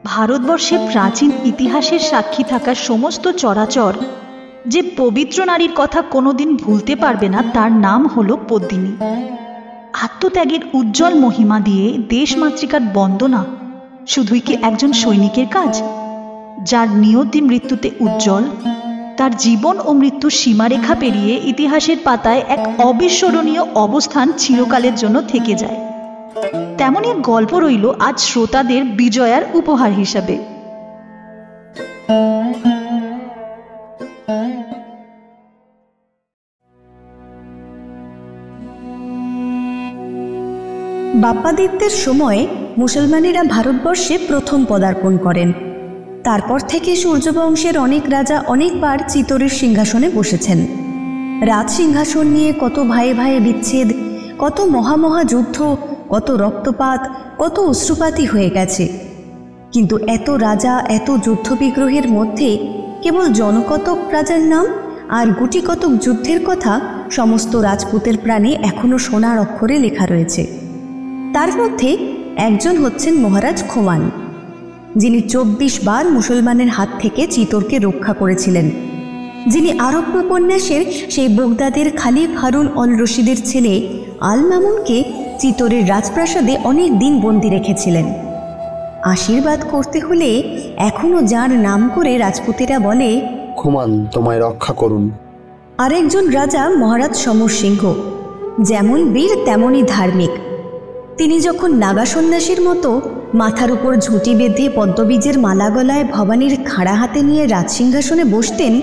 ভারতবর্ষে প্রাচীন ইতিহাসের সাক্ষী থাকা সমস্ত চরাচর যে পবিত্র নারীর কথা কোনোদিন ভুলতে পারবে না, তার নাম হলো পদ্মিনী। আত্মত্যাগের উজ্জ্বল মহিমা দিয়ে দেশমাতৃকার বন্দনা শুধুই কি একজন সৈনিকের কাজ? যার নিয়তি মৃত্যুতে উজ্জ্বল, তার জীবন ও মৃত্যুর সীমারেখা পেরিয়ে ইতিহাসের পাতায় এক অবিস্মরণীয় অবস্থান চিরকালের জন্য থেকে যায়, তেমনই এক গল্প রইল আজ শ্রোতাদের বিজয়ার উপহার হিসাবে। বাপ্পাদিত্যের সময়ে মুসলমানেরা ভারতবর্ষে প্রথম পদার্পণ করেন। তারপর থেকে সূর্যবংশের অনেক রাজা অনেকবার চিতোরের সিংহাসনে বসেছেন। রাজ সিংহাসন নিয়ে কত ভাইয়ে ভাইয়ে বিচ্ছেদ, কত মহামহা যুদ্ধ, কত রক্তপাত, কত অশ্রুপাতই হয়ে গেছে। কিন্তু এত রাজা, এত যুদ্ধ বিগ্রহের মধ্যে কেবল জনকতক রাজার নাম আর গুটি কতক যুদ্ধের কথা সমস্ত রাজপুতের প্রাণে এখনও সোনার অক্ষরে লেখা রয়েছে। তার মধ্যে একজন হচ্ছেন মহারাজ খোমান, যিনি 24 বার মুসলমানের হাত থেকে চিতোরকে রক্ষা করেছিলেন, যিনি আরব উপন্যাসের সেই বগদাদের খালিফ হারুন অল রশিদের ছেলে আল মামুনকে চিতোরের রাজপ্রাসাদে অনেক দিন বন্দি রেখেছিলেন। আশীর্বাদ করতে হলে এখনও যার নাম করে রাজপুতেরা বলে, খোমান তোমায় রক্ষা করুন। আরেকজন রাজা মহারাজ সমর সিংহ, যেমন বীর তেমনই ধার্মিক। তিনি যখন নাগা সন্ন্যাসীর মতো মাথার উপর ঝুঁটি বেঁধে পদ্মবীজের মালা গলায় ভবানীর খাড়া হাতে নিয়ে রাজসিংহাসনে বসতেন,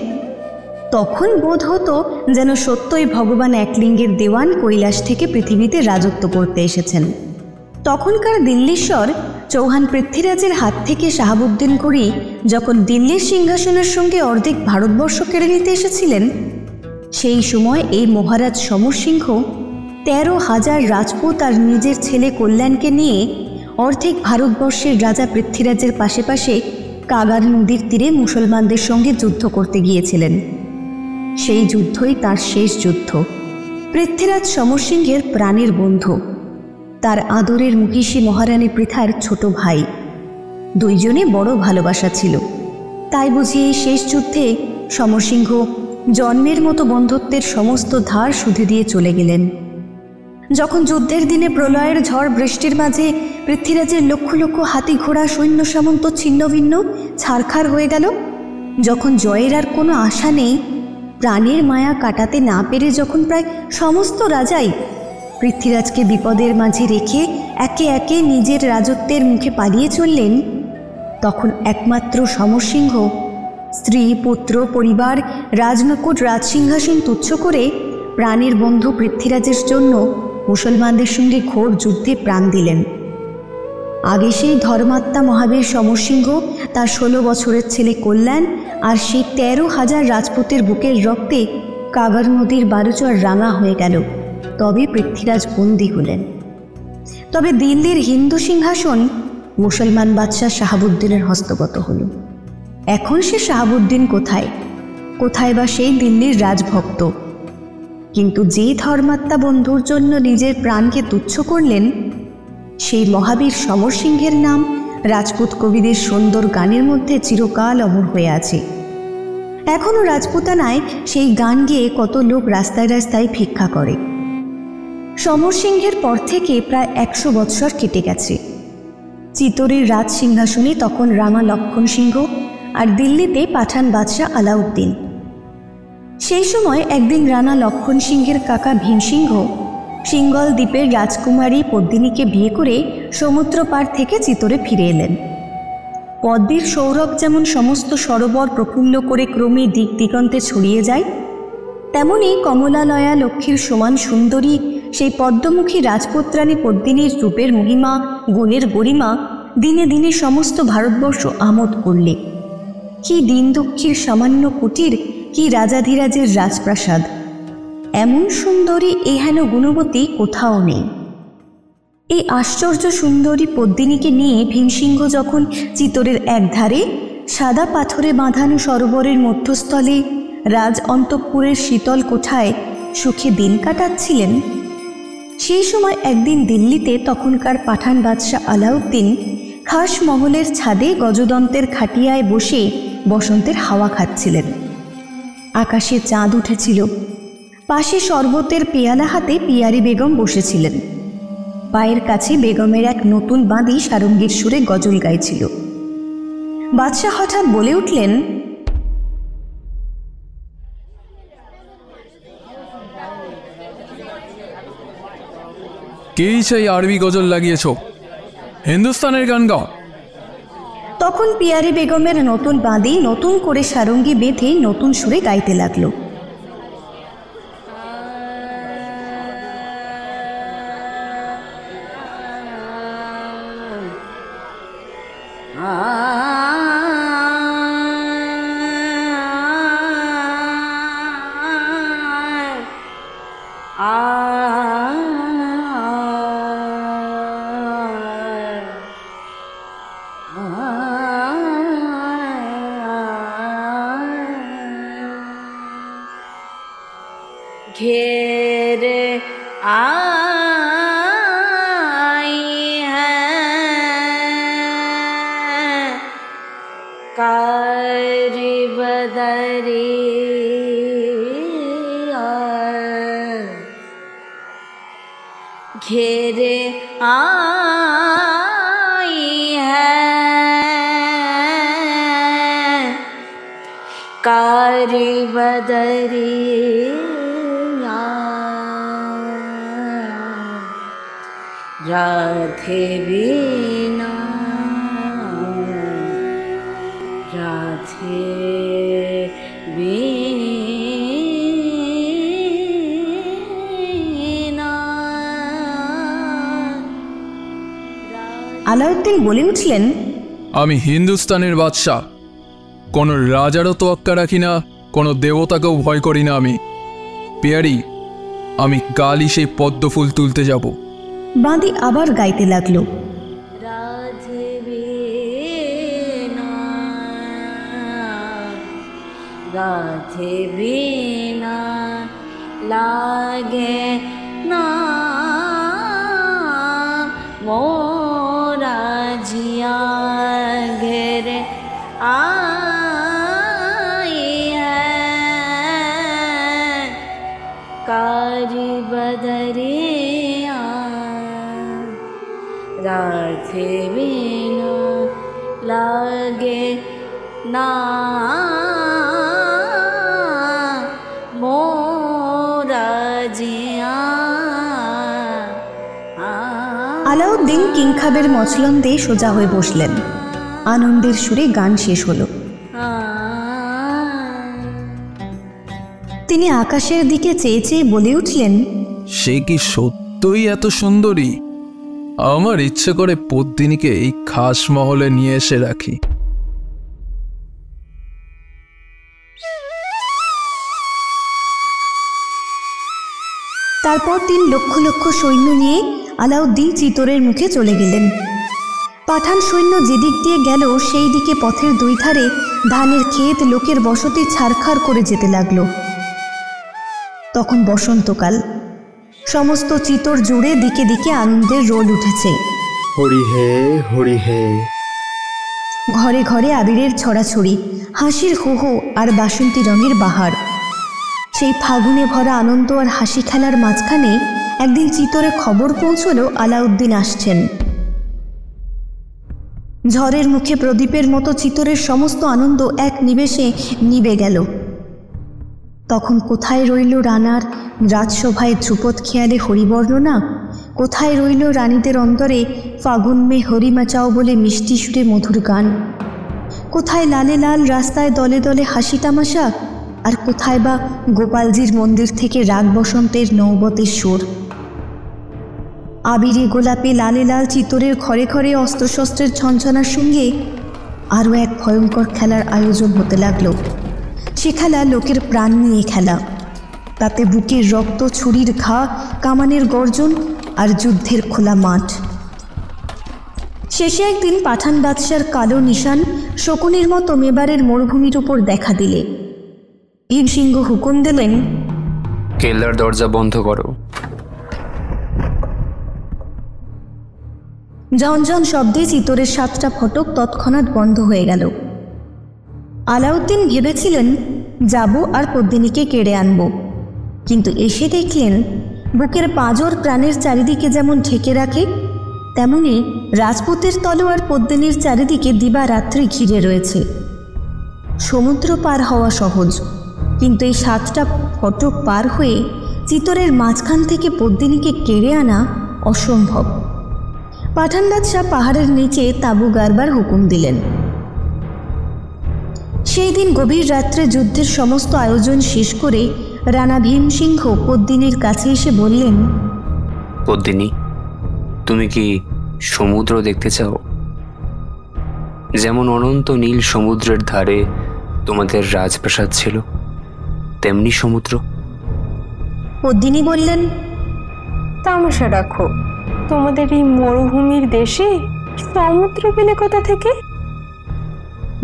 তখন বোধ হতো যেন সত্যই ভগবান একলিঙ্গের দেওয়ান কৈলাস থেকে পৃথিবীতে রাজত্ব করতে এসেছেন। তখনকার দিল্লীশ্বর চৌহান পৃথ্বীরাজের হাত থেকে শাহাবুদ্দিন করি যখন দিল্লির সিংহাসনের সঙ্গে অর্ধেক ভারতবর্ষ কেড়ে নিতে এসেছিলেন, সেই সময় এই মহারাজ সমর সিংহ 13,000 রাজপুত আর নিজের ছেলে কল্যাণকে নিয়ে অর্ধেক ভারতবর্ষের রাজা পৃথ্বীরাজের পাশে পাশে কাগার নদীর তীরে মুসলমানদের সঙ্গে যুদ্ধ করতে গিয়েছিলেন। সেই যুদ্ধই তার শেষ যুদ্ধ। পৃথ্বীরাজ সমর সিংহের প্রাণের বন্ধু, তার আদরের মহিষী মহারানী পৃথার ছোট ভাই। দুইজনে বড় ভালোবাসা ছিল। তাই বুঝি এই শেষ যুদ্ধে সমর সিংহ জন্মের মতো বন্ধুত্বের সমস্ত ধার শুধে দিয়ে চলে গেলেন। যখন যুদ্ধের দিনে প্রলয়ের ঝড় বৃষ্টির মাঝে পৃথ্বীরাজের লক্ষ লক্ষ হাতি ঘোড়া সৈন্য সামন্ত ছিন্ন ভিন্ন ছারখার হয়ে গেল, যখন জয়ের আর কোনো আশা নেই, প্রাণের মায়া কাটাতে না পেরে যখন প্রায় সমস্ত রাজাই পৃথ্বীরাজকে বিপদের মাঝে রেখে একে একে নিজের রাজত্বের মুখে পালিয়ে চললেন, তখন একমাত্র সমর সিংহ স্ত্রী, পুত্র, পরিবার, রাজনকুট, রাজসিংহাসন তুচ্ছ করে প্রাণের বন্ধু পৃথ্বীরাজের জন্য মুসলমানদের সঙ্গে ঘোর যুদ্ধে প্রাণ দিলেন। আগে সেই ধর্মাত্মা মহাবীর সমর সিংহ, তার 16 বছরের ছেলে কল্যাণ আর সেই 13,000 রাজপুতের বুকের রক্তে কাগার নদীর বালুচর রাঙা হয়ে গেল। তবে পৃথ্বীরাজ বন্দী হলেন। তবে দিল্লির হিন্দু সিংহাসন মুসলমান বাদশাহ শাহাবুদ্দিনের হস্তগত হল। এখন সে শাহাবুদ্দিন কোথায়? কোথায় বা সেই দিল্লির রাজভক্ত? কিন্তু যে ধর্মাত্মা বন্ধুর জন্য নিজের প্রাণকে তুচ্ছ করলেন, সেই মহাবীর সমর সিংহের নাম রাজপুত কবিদের সুন্দর গানের মধ্যে চিরকাল অমর হয়ে আছে। এখনও রাজপুতানায় সেই গান গেয়ে কত লোক রাস্তায় রাস্তায় ভিক্ষা করে। সমর সিংহের পর থেকে প্রায় 100 বৎসর কেটে গেছে। চিতোরের রাজ সিংহাসনে তখন রাঙা লক্ষণ সিংহ আর দিল্লিতে পাঠান বাদশাহ আলাউদ্দিন। সেই সময় একদিন রানা লক্ষণ সিংহের কাকা ভীমসিংহ সিঙ্গল দ্বীপের রাজকুমারী পদ্মিনীকে বিয়ে করে সমুদ্র পার থেকে চিতোরে ফিরে এলেন। পদ্মের সৌরভ যেমন সমস্ত সরোবর প্রফুল্ল করে ক্রমে দিক দিগন্তে ছড়িয়ে যায়, তেমনি কমলালয়া লক্ষ্মীর সমান সুন্দরী সেই পদ্মমুখী রাজপুত্রাণী পদ্মিনীর রূপের মহিমা, গুণের গরিমা দিনে দিনে সমস্ত ভারতবর্ষ আমোদ করলে। কি দিন দুঃখীর সামান্য কুটির, কি রাজাধিরাজের রাজপ্রাসাদ! এমন সুন্দরী এহেন গুণবতী কোথাও নেই। এই আশ্চর্য সুন্দরী পদ্মিনীকে নিয়ে ভীমসিংহ যখন চিতোরের একধারে সাদা পাথরে বাঁধানো সরোবরের মধ্যস্থলে রাজ অন্তঃপুরের শীতল কোঠায় সুখে দিন কাটাচ্ছিলেন, সেই সময় একদিন দিল্লিতে তখনকার পাঠান বাদশাহ আলাউদ্দিন খাস মহলের ছাদে গজদন্তের খাটিয়ায় বসে বসন্তের হাওয়া খাচ্ছিলেন। আকাশে চাঁদ উঠেছিল। পাশে শরবতের পেয়ালা হাতে পিয়ারি বেগম বসেছিলেন। পায়ের কাছে বেগমের এক নতুন বাঁধি সারঙ্গীর সুরে গজল গাইছিল। বাদশাহ হঠাৎ বলে উঠলেন, কে সেই আরবি গজল লাগিয়েছ? হিন্দুস্তানের গান গাও। তখন পিয়ারি বেগমের নতুন বাঁধি নতুন করে সারঙ্গী বেঁধে নতুন সুরে গাইতে লাগলো। घेर आई है कारी बदरिया, घेर आई है कारी बदरिया, राधे बिना राधे बिना। আলাউদ্দিন বলে উঠলেন, আমি হিন্দুস্তানের বাদশাহ, কোনো রাজারও তোয়াক্কা রাখি না, কোনো দেবতাকেও ভয় করি না। আমি পিয়ারি, আমি কালই সেই পদ্মফুল তুলতে যাব। বাঁধি আবার গাইতে লাগলো। राधे बिना राधे बिना लागे ना मोरा जिया, घेरे आई है कारी बदरिया, राधे बिना लागे ना मोरा जिया। আলাউদ্দিন কিংখাবের মছলন দিয়ে সোজা হয়ে বসলেন। আনন্দের সুরে গান শেষ হলো। তিনি আকাশের দিকে চেয়ে চেয়ে বলে উঠলেন, সে কি সত্যই এত সুন্দরী? আমার ইচ্ছে করে পদ্মিনীকে এই খাস মহলে নিয়ে এসে রাখি। তারপর 3 লক্ষ লক্ষ সৈন্য নিয়ে আলাউদ্দিন চিতোরের মুখে চলে গেলেন। পাঠান সৈন্য যেদিক দিয়ে গেল সেই দিকে পথের দুই ধারে ধানের ক্ষেত, লোকের বসতি ছারখার করে যেতে লাগলো। তখন বসন্তকাল। সমস্ত চিতোর জুড়ে দিকে দিকে আনন্দের রোল উঠেছে। হরি হে, হরি হে। ঘরে ঘরে আবিরের ছড়াছড়ি, হাসির হো হো আর বাসন্তী রঙের বাহার। সেই ফাগুনে ভরা আনন্দ আর হাসি খেলার মাঝখানে একদিন চিতোরে খবর পৌঁছলো আলাউদ্দিন আসছেন। ঝড়ের মুখে প্রদীপের মতো চিতোরের সমস্ত আনন্দ এক নিমেষে নিভে গেল। তখন কোথায় রইল রানার রাজসভায় ধ্রুপদ খেয়ালে হরিবর্ণনা? কোথায় রইল রানীদের অন্তরে ফাগুন মে হরি মাচাও বলে মিষ্টি সুরে মধুর গান? কোথায় লালে লাল রাস্তায় দলে দলে হাসি তামাশা? আর কোথায় বা গোপালজির মন্দির থেকে রাগ বসন্তের নৌবতের সুর? আবিরে গোলাপে লালে লাল চিতোরের ঘরে ঘরে অস্ত্রশস্ত্রের ঝনঝনার সঙ্গে আরও এক ভয়ঙ্কর খেলার আয়োজন হতে লাগলো। সে খেলা লোকের প্রাণ নিয়ে খেলা। তাতে বুকের রক্ত, ছুরির ঘা, কামানের গর্জন আর যুদ্ধের খোলা মাঠ। শেষে একদিন পাঠান বাদশার কালো নিশান শকুনের মতো মেবারের মরুভূমির উপর দেখা দিলে ভীমসিংহ হুকুম দিলেন, কেল্লার দরজা বন্ধ করো। ঝনঝন শব্দে চিতরের 7টা ফটক তৎক্ষণাৎ বন্ধ হয়ে গেল। আলাউদ্দিন ভেবেছিলেন যাব আর পদ্মিনীকে কেড়ে আনব, কিন্তু এসে দেখলেন বুকের পাঁজর প্রাণের চারিদিকে যেমন ঢেকে রাখে, তেমনি রাজপুতের তলোয়ার পদ্মিনীর চারিদিকে দিবারাত্রি ঘিরে রয়েছে। সমুদ্র পার হওয়া সহজ, কিন্তু এই 7টা ফটক পার হয়ে চিতরের মাঝখান থেকে পদ্মিনীকে কেড়ে আনা অসম্ভব। পাঠান বাদশাহ পাহাড়ের নিচে তাঁবু গাড়বার হুকুম দিলেন। সেই দিন গভীর রাত্রে যুদ্ধের সমস্ত আয়োজন শেষ করে রানা ভীমসিংহ পদ্মিনীর কাছে এসে বললেন, পদ্মিনী, তুমি কি সমুদ্র দেখতে চাও? যেমন অনন্ত নীল সমুদ্রের ধারে তোমাদের রাজপ্রাসাদ ছিল, তেমনি সমুদ্র। পদ্মিনী বললেন, তামাশা রাখো, তোমাদের এই মরুভূমির দেশে সমুদ্র পেলে কোথা থেকে?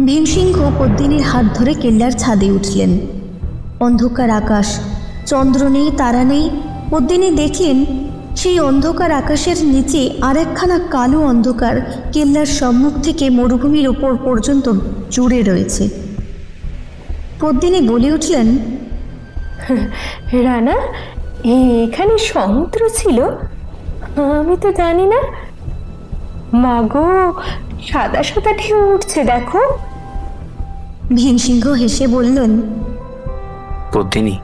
ভীমসিংহ পদ্মিনীর হাত ধরে কেল্লার ছাদে উঠলেন। অন্ধকার আকাশ, চন্দ্র নেই, তারা নেই। পদ্মিনী দেখলেন সেই অন্ধকার আকাশের নিচে আরেকখানা কালো অন্ধকার কেল্লার সম্মুখ থেকে মরুভূমির ওপর পর্যন্ত জুড়ে রয়েছে। পদ্মিনী বলে উঠলেন, রানা, এখানে সমুদ্র ছিল? আমি তো জানি না। মাগো, সাদা সাদা ঢেউ উঠছে, দেখো। ভীমসিংহ হেসে বললেন, পদ্মিনী,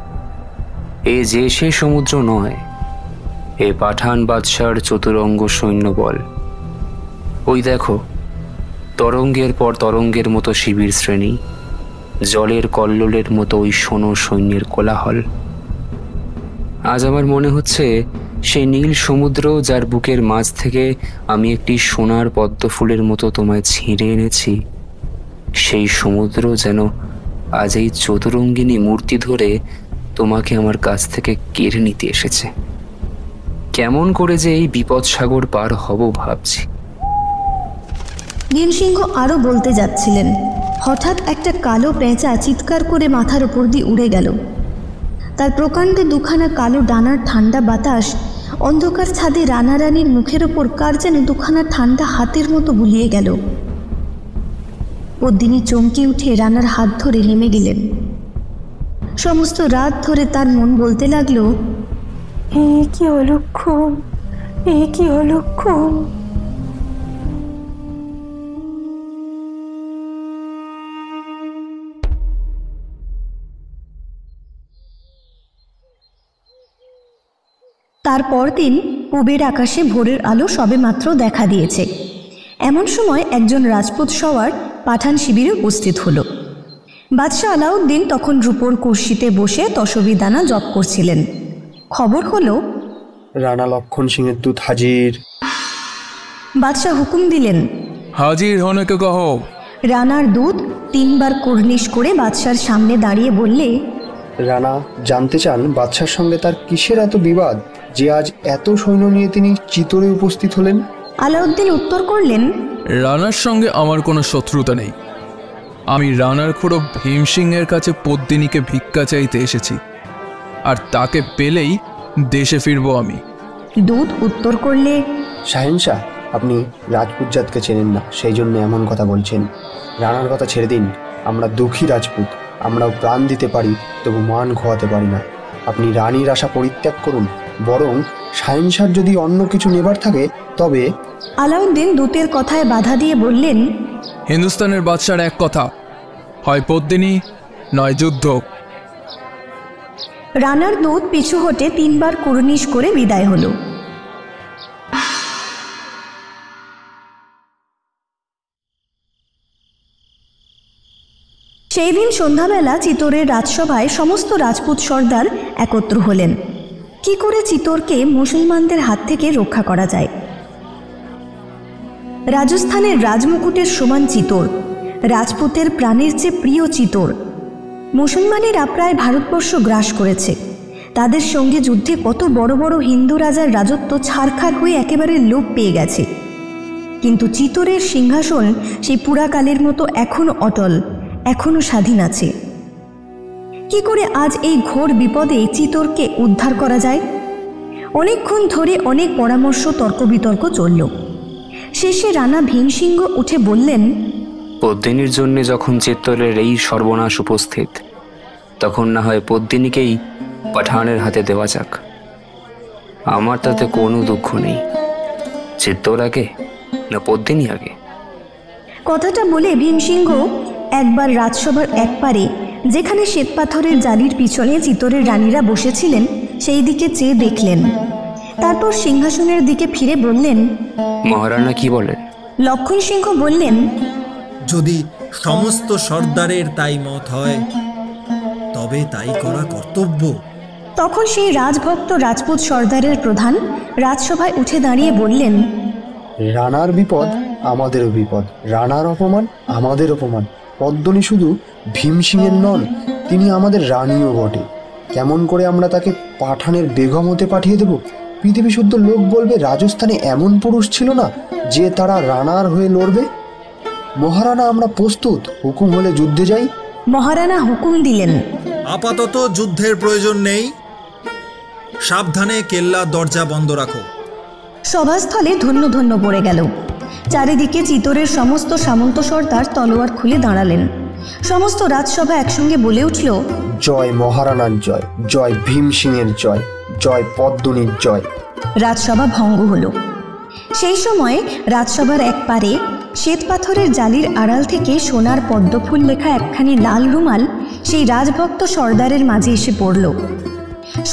এ যে সে সমুদ্র নয়, এ পাঠান বাদশার চতুরঙ্গ সৈন্যবল। ওই দেখো, তরঙ্গের পর তরঙ্গের মতো শিবির শ্রেণী, জলের কল্লোলের মতো ওই সোনো সৈন্যের কোলাহল। আজ আমার মনে হচ্ছে সেই নীল সমুদ্র, যার বুকের মাঝ থেকে আমি একটি সোনার পদ্ম ফুলের মতো তোমায় ছিঁড়ে এনেছি, সেই সমুদ্র যেন আজ এই চতুরঙ্গিনী মূর্তি ধরে তোমাকে আমার কাছ থেকে কেড়ে নিতে এসেছে। কেমন করে যে এই বিপদ সাগর পার হব ভাবছি। ভীমসিংহ আরও বলতে যাচ্ছিলেন, হঠাৎ একটা কালো পেঁচা চিৎকার করে মাথার উপর দিয়ে উড়ে গেল। তার প্রকাণ্ডে দুখানা কালো ডানার ঠান্ডা বাতাস অন্ধকার ছাদে রানা রানীর মুখের ওপর কার যেন দুখানা ঠান্ডা হাতের মতো বুলিয়ে গেল। পদ্মিনী চমকে উঠে রানার হাত ধরে নেমে গেলেন। সমস্ত রাত ধরে তার মন বলতে লাগলো, এ কি অলক্ষণ, এ কি অলক্ষণ। তারপর দিন পূবের আকাশে ভোরের আলো সবেমাত্র দেখা দিয়েছে। এমন সময় একজন রাজপুত সওয়ার পাঠান শিবিরে উপস্থিত হলো। বাদশাহ আলাউদ্দিন তখন রূপোর কুর্সিতে বসে তসবি দানা জপ করছিলেন। খবর হলো, রানা লক্ষণ সিংয়ের দূত হাজির। বাদশাহ হুকুম দিলেন, হাজির হনেকে কহো। রানার দূত 3 বার কুর্নিশ করে বাদশার সামনে দাঁড়িয়ে বললে, রানা জানতে চান বাদশার সঙ্গে তার কিসের এত বিবাদ যে আজ এত সৈন্য নিয়ে তিনি চিতরে উপস্থিত হলেন? আলাউদ্দিন উত্তর করলেন, রানার সঙ্গে আমার কোনো শত্রুতা নেই। আমি রানার খুড়ো ভীমসিংহের কাছে পদ্মিনীকে ভিক্ষা চাইতে এসেছি, আর তাকে পেলেই দেশে ফিরবো আমি। দূত উত্তর করলে, শাহেনশাহ, আপনি রাজপুত জাতকে চেনেন না, সেই জন্য এমন কথা বলছেন। রানার কথা ছেড়ে দিন। আমরা দুঃখী রাজপুত, আমরাও প্রাণ দিতে পারি, তবু মান খোয়াতে পারি না। আপনি রানীর আশা পরিত্যাগ করুন, বরং শাহেনশাহর যদি অন্য কিছু নেবার থাকে তবে। আলাউদ্দিন দূতের কথায় বাধা দিয়ে বললেন, হিন্দুস্তানের বাদশার এক কথা, হয় পদ্মিনী নয় যুদ্ধ। রানার দূত পিছু হটে 3 বার কুর্নিশ করে বিদায় হলো। সেই দিন সন্ধ্যাবেলা চিতোরের রাজসভায় সমস্ত রাজপুত সর্দার একত্র হলেন। কি করে চিতোরকে মুসলমানদের হাত থেকে রক্ষা করা যায়। রাজস্থানের রাজমুকুটের সমান চিতোর, রাজপুতের প্রাণের চেয়ে প্রিয় চিতোর। মুসলমানেরা প্রায় ভারতবর্ষ গ্রাস করেছে। তাদের সঙ্গে যুদ্ধে কত বড় বড় হিন্দু রাজার রাজত্ব ছারখার হয়ে একেবারে লোপ পেয়ে গেছে, কিন্তু চিতোরের সিংহাসন সেই পুরাকালের মতো এখনও অটল, এখনও স্বাধীন আছে। কি করে আজ এই ঘোর বিপদে চিতোরকে উদ্ধার করা যায়? অনেকক্ষণ ধরে অনেক পরামর্শ তর্ক বিতর্ক চলল। শেষে রানা ভীমসিংহ উঠে বললেন, পদ্মিনীর জন্য যখন চিত্তরের এই সর্বনাশ উপস্থিত, তখন না হয় পদ্মিনীকেই পাঠানের হাতে দেওয়া যাক। আমার তাতে কোনো দুঃখ নেই। চিত্তর আগে না পদ্মিনী আগে? কথাটা বলে ভীমসিংহ একবার রাজসভার একপারে, যেখানে শ্বেতপাথরের জালির পিছনে চিতরের রানীরা বসেছিলেন, সেই দিকে চেয়ে দেখলেন। তারপর সিংহাসনের দিকে ফিরে বললেন, মহারানা কি বলেন? লক্ষণ সিংহ বললেন, যদি সমস্ত সর্দারের তাই মত হয় তবে তাই করা কর্তব্য। তখন সেই রাজভক্ত রাজপুত সর্দারের প্রধান রাজসভায় উঠে দাঁড়িয়ে বললেন, রানার বিপদ আমাদেরও বিপদ, রানার অপমান আমাদের অপমান। পদ্মিনী শুধু ভীমসিংহের নন, তিনি আমাদের রানীও বটে। কেমন করে আমরা তাকে পাঠানের বেগম হতে পাঠিয়ে দেব? পৃথিবী শুদ্ধ লোক বলবে রাজস্থানে এমন পুরুষ ছিল না যে তারা রানার হয়ে লড়বে। মহারানা, আমরা প্রস্তুত, হুকুম হলে যুদ্ধে যাই। মহারানা হুকুম দিলেন, আপাতত যুদ্ধের প্রয়োজন নেই, সাবধানে কেল্লা দরজা বন্ধ রাখো। সভাস্থলে ধন্য ধন্য পড়ে গেল। চারিদিকে চিতরের সমস্ত সামন্ত সর্দার তলোয়ার খুলে দাঁড়ালেন। সমস্ত রাজসভা একসঙ্গে বলে উঠল, জয় মহারানার জয়, জয় ভীমসিংহের জয়, জয় পদ্মিনীর জয়। রাজসভা ভঙ্গ হল। সেই সময় রাজসভার এক পারে শ্বেতপাথরের জালির আড়াল থেকে সোনার পদ্মফুল লেখা একখানি লাল রুমাল সেই রাজভক্ত সর্দারের মাঝে এসে পড়ল।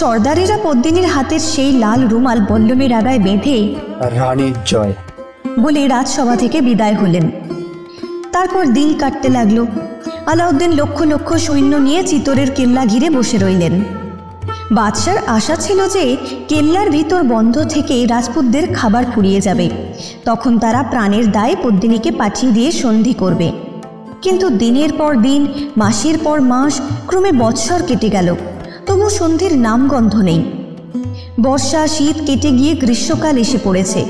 সর্দারেরা পদ্মিনীর হাতের সেই লাল রুমাল বল্লমের আগায় বেঁধে রানীর জয় বলে রাজসভা থেকে বিদায় হলেন। তারপর দিন কাটতে লাগলো। আলাউদ্দিন লক্ষ লক্ষ সৈন্য নিয়ে চিতরের কেল্লা ঘিরে বসে রইলেন। বাদশার আশা ছিল যে কেল্লার ভিতর বন্ধ থেকে রাজপুতদের খাবার ফুরিয়ে যাবে, তখন তারা প্রাণের দায়ে পদ্মিনীকে পাঠিয়ে দিয়ে সন্ধি করবে। কিন্তু দিনের পর দিন, মাসের পর মাস, ক্রমে বৎসর কেটে গেল, তবু সন্ধির নামগন্ধ নেই। বর্ষা শীত কেটে গিয়ে গ্রীষ্মকাল এসে পড়েছে।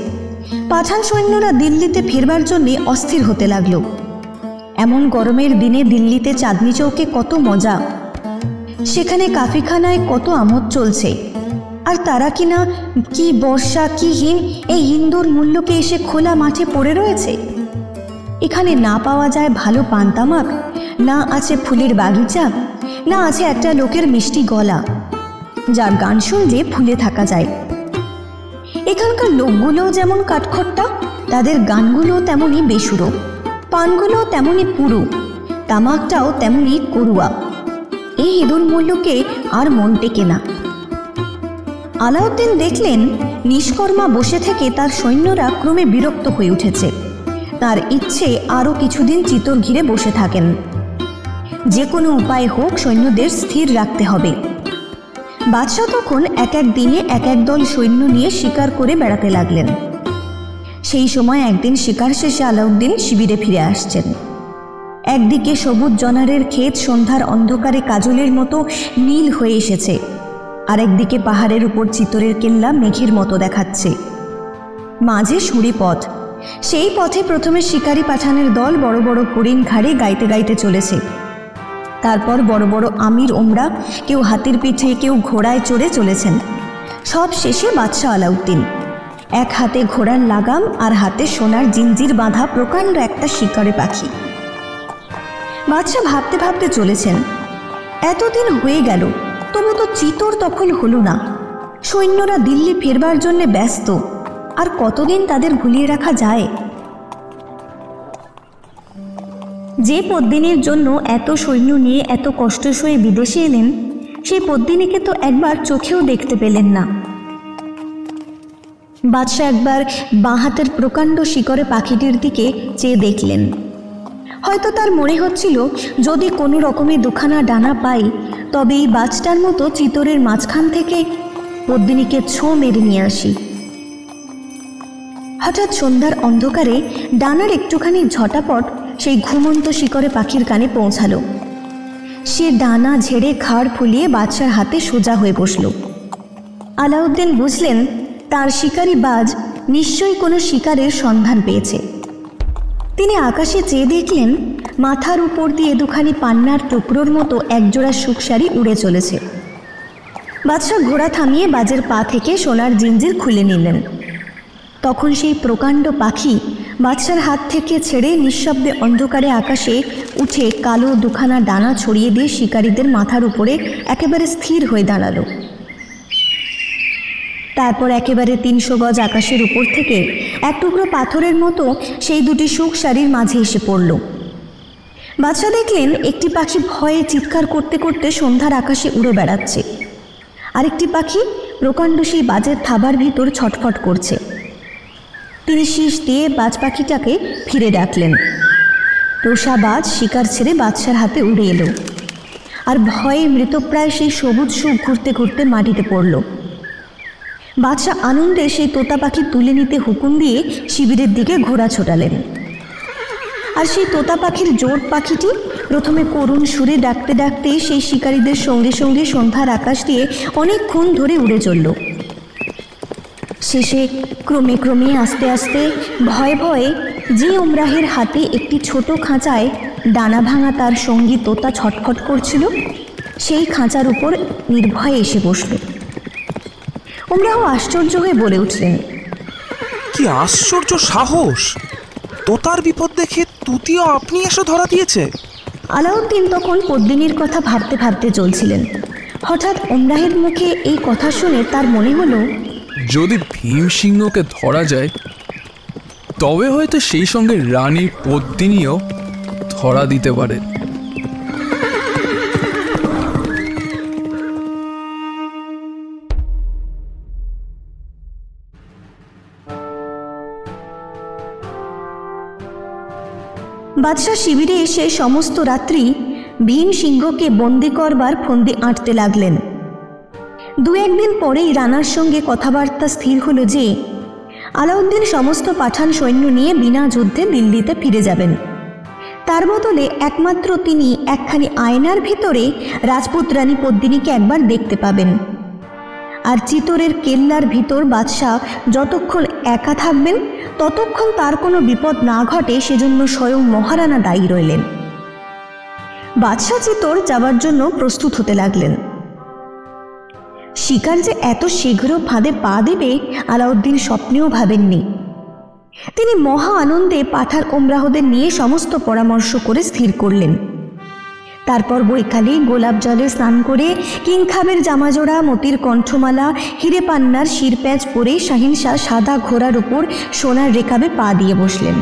পাঠান সৈন্যরা দিল্লিতে ফেরবার জন্যে অস্থির হতে লাগলো। এমন গরমের দিনে দিল্লিতে চাঁদনি চৌকে কত মজা, সেখানে কাফিখানায় কত আমোদ চলছে, আর তারা কিনা কি বর্ষা কি হিম এই হিন্দুর মূল্যকে এসে খোলা মাঠে পড়ে রয়েছে। এখানে না পাওয়া যায় ভালো পান্তামাক, না আছে ফুলের বাগিচা, না আছে একটা লোকের মিষ্টি গলা যার গান শুনলে ফুলে থাকা যায়। এখানকার লোকগুলোও যেমন কাঠখোট্টা, তাদের গানগুলোও তেমনই বেসুরো, পানগুলোও তেমনই পুরু, তামাকটাও তেমনই করুয়া। এই ইঁদুর মূল্যকে আর মন টেকে না। আলাউদ্দিন দেখলেন নিষ্কর্মা বসে থেকে তার সৈন্যরা ক্রমে বিরক্ত হয়ে উঠেছে। তার ইচ্ছে আরও কিছুদিন চিতর ঘিরে বসে থাকেন। যে কোনো উপায় হোক সৈন্যদের স্থির রাখতে হবে। বাদশাহ তখন এক এক দিনে এক এক দল সৈন্য নিয়ে শিকার করে বেড়াতে লাগলেন। সেই সময় একদিন শিকার শেষে আলাউদ্দিন শিবিরে ফিরে আসছেন। একদিকে সবুজ জনারের ক্ষেত সন্ধ্যার অন্ধকারে কাজলের মতো নীল হয়ে এসেছে, আরেকদিকে পাহাড়ের উপর চিতরের কেল্লা মেঘের মতো দেখাচ্ছে। মাঝে সুড়ি পথ, সেই পথে প্রথমে শিকারি পাঠানের দল বড় বড় হরিণ ঘাড়ে গাইতে গাইতে চলেছে। তারপর বড় বড় আমির ওমরা, কেউ হাতির পিঠে কেউ ঘোড়ায় চড়ে চলেছেন। সব শেষে বাদশাহ আলাউদ্দিন, এক হাতে ঘোড়ার লাগাম আর হাতে সোনার জিঞ্জির বাঁধা প্রকাণ্ড একটা শিকারে পাখি। বাদশাহ ভাবতে ভাবতে চলেছেন, এতদিন হয়ে গেল তবু তো চিতর দখল হলো না। সৈন্যরা দিল্লি ফেরবার জন্য ব্যস্ত, আর কতদিন তাদের ভুলিয়ে রাখা যায়? যে পদ্মিনীর জন্য এত সৈন্য নিয়ে এত কষ্ট সয়ে বিদেশে এলেন, সেই পদ্মিনীকে তো একবার চোখেও দেখতে পেলেন না। বাদশাহ একবার বাঁ হাতের প্রকাণ্ড শিকরে পাখিটির দিকে চেয়ে দেখলেন। হয়তো তার মনে হচ্ছিল, যদি কোনো রকমে দুখানা ডানা পাই তবে এই বাজটার মতো চিতরের মাঝখান থেকে পদ্মিনীকে ছো মেরে নিয়ে আসি। হঠাৎ সন্ধ্যার অন্ধকারে ডানার একটুখানি ঝটাপট সেই ঘুমন্ত শিকরে পাখির কানে পৌঁছালো। সে ডানা ঝেড়ে খাড় ফুলিয়ে বাদশার হাতে সোজা হয়ে বসল। আলাউদ্দিন বুঝলেন তার শিকারি বাজ নিশ্চয়ই কোনো শিকারের সন্ধান পেয়েছে। তিনি আকাশে চেয়ে দেখলেন মাথার উপর দিয়ে দুখানি পান্নার টুকরোর মতো একজোড়া সুখসারি উড়ে চলেছে। বাদশাহ ঘোড়া থামিয়ে বাজের পা থেকে সোনার জিঞ্জির খুলে নিলেন। তখন সেই প্রকাণ্ড পাখি বাদশার হাত থেকে ছেড়ে নিঃশব্দে অন্ধকারে আকাশে উঠে কালো দুখানা ডানা ছড়িয়ে দিয়ে শিকারীদের মাথার উপরে একেবারে স্থির হয়ে দাঁড়ালো। তারপর একেবারে 300 গজ আকাশের উপর থেকে এক টুকরো পাথরের মতো সেই দুটি সুখ সারির মাঝে এসে পড়ল। বাদশা দেখলেন একটি পাখি ভয়ে চিৎকার করতে করতে সন্ধ্যার আকাশে উড়ে বেড়াচ্ছে, আরেকটি পাখি প্রকাণ্ড সেই বাজের থাবার ভিতর ছটফট করছে। তিনি শীষ দিয়ে বাজ পাখিটাকে ফিরে ডাকলেন। পোষা বাজ শিকার ছেড়ে বাদশার হাতে উড়ে এলো, আর ভয়ে মৃতপ্রায় সেই সবুজ সুখ ঘুরতে ঘুরতে মাটিতে পড়ল। বাদশা আনন্দে সেই তোতা পাখি তুলে নিতে হুকুম দিয়ে শিবিরের দিকে ঘোড়া ছোটালেন। আর সেই তোতা পাখির জোট পাখিটি প্রথমে করুণ সুরে ডাকতে ডাকতে সেই শিকারীদের সঙ্গে সঙ্গে সন্ধ্যার আকাশ দিয়ে অনেকক্ষণ ধরে উড়ে চলল। শেষে ক্রমে ক্রমে আস্তে আস্তে ভয়ে ভয়ে যে ওমরাহের হাতে একটি ছোট খাঁচায় ডানা ভাঙা তার সঙ্গী তোতা ছটফট করছিল, সেই খাঁচার উপর নির্ভয়ে এসে বসল। ওমরাহ আশ্চর্য হয়ে বলে উঠলেন, কি আশ্চর্য সাহস! তোতার বিপদ দেখে তুতিও আপনি এসে ধরা দিয়েছে। আলাউদ্দিন তখন পদ্মিনীর কথা ভাবতে ভাবতে চলছিলেন। হঠাৎ ওমরাহের মুখে এই কথা শুনে তার মনে হলো, যদি ভীম সিংহকে ধরা যায় তবে হয়তো সেই সঙ্গে রানী পদ্মিনীও ধরা দিতে পারে। বাদশাহ শিবিরে এসে সমস্ত রাত্রি ভীম সিংহকে বন্দি করবার ফন্দি আঁটতে লাগলেন। 2-1 দিন পরেই রানার সঙ্গে কথাবার্তা স্থির হলো যে আলাউদ্দিন সমস্ত পাঠান সৈন্য নিয়ে বিনা যুদ্ধে দিল্লিতে ফিরে যাবেন। তার বদলে একমাত্র তিনি একখানি আয়নার ভিতরে রাজপুত রানী পদ্মিনীকে একবার দেখতে পাবেন। আর চিতোরের কেল্লার ভিতর বাদশাহ যতক্ষণ একা থাকবেন ততক্ষণ তার কোনো বিপদ না ঘটে সেজন্য স্বয়ং মহারানা দায়ী রইলেন। বাদশাহ চিতোর যাবার জন্য প্রস্তুত হতে লাগলেন। শিকার যে এত শীঘ্র ফাঁদে পা দেবে আলাউদ্দিন স্বপ্নেও ভাবেননি। তিনি মহা আনন্দে পাঠান ওমরাহদের নিয়ে সমস্ত পরামর্শ করে স্থির করলেন। তারপর বৈকালে গোলাপ জলে স্নান করে কিংখাবের জামাজোড়া, মতির কণ্ঠমালা, হিরে পান্নার শিরপ্যাঁচ পরে শাহিনশাহ সাদা ঘোড়ার উপর সোনার রেকাবে পা দিয়ে বসলেন।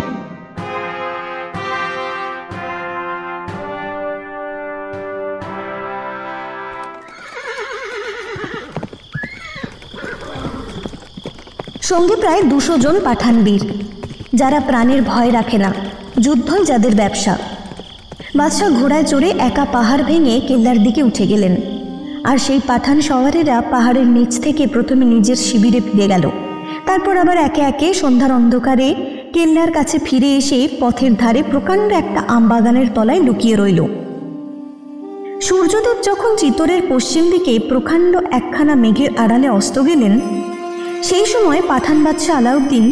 সঙ্গে প্রায় 200 জন পাঠান বীর, যারা প্রাণের ভয় রাখে না, যুদ্ধই যাদের ব্যবসা। বাদশাহ ঘোড়ায় চড়ে একা পাহাড় ভেঙে কেল্লার দিকে উঠে গেলেন। আর সেই পাঠান সওয়ারেরা পাহাড়ের নিচ থেকে প্রথমে নিজের শিবিরে ফিরে গেল। তারপর আবার একে একে সন্ধ্যার অন্ধকারে কেল্লার কাছে ফিরে এসে পথের ধারে প্রকাণ্ড একটা আমবাগানের তলায় লুকিয়ে রইল। সূর্যদেব যখন চিতোরের পশ্চিম দিকে প্রকাণ্ড একখানা মেঘের আড়ালে অস্ত গেলেন, সেই সময় পাঠান বাদশাহ আলাউদ্দিন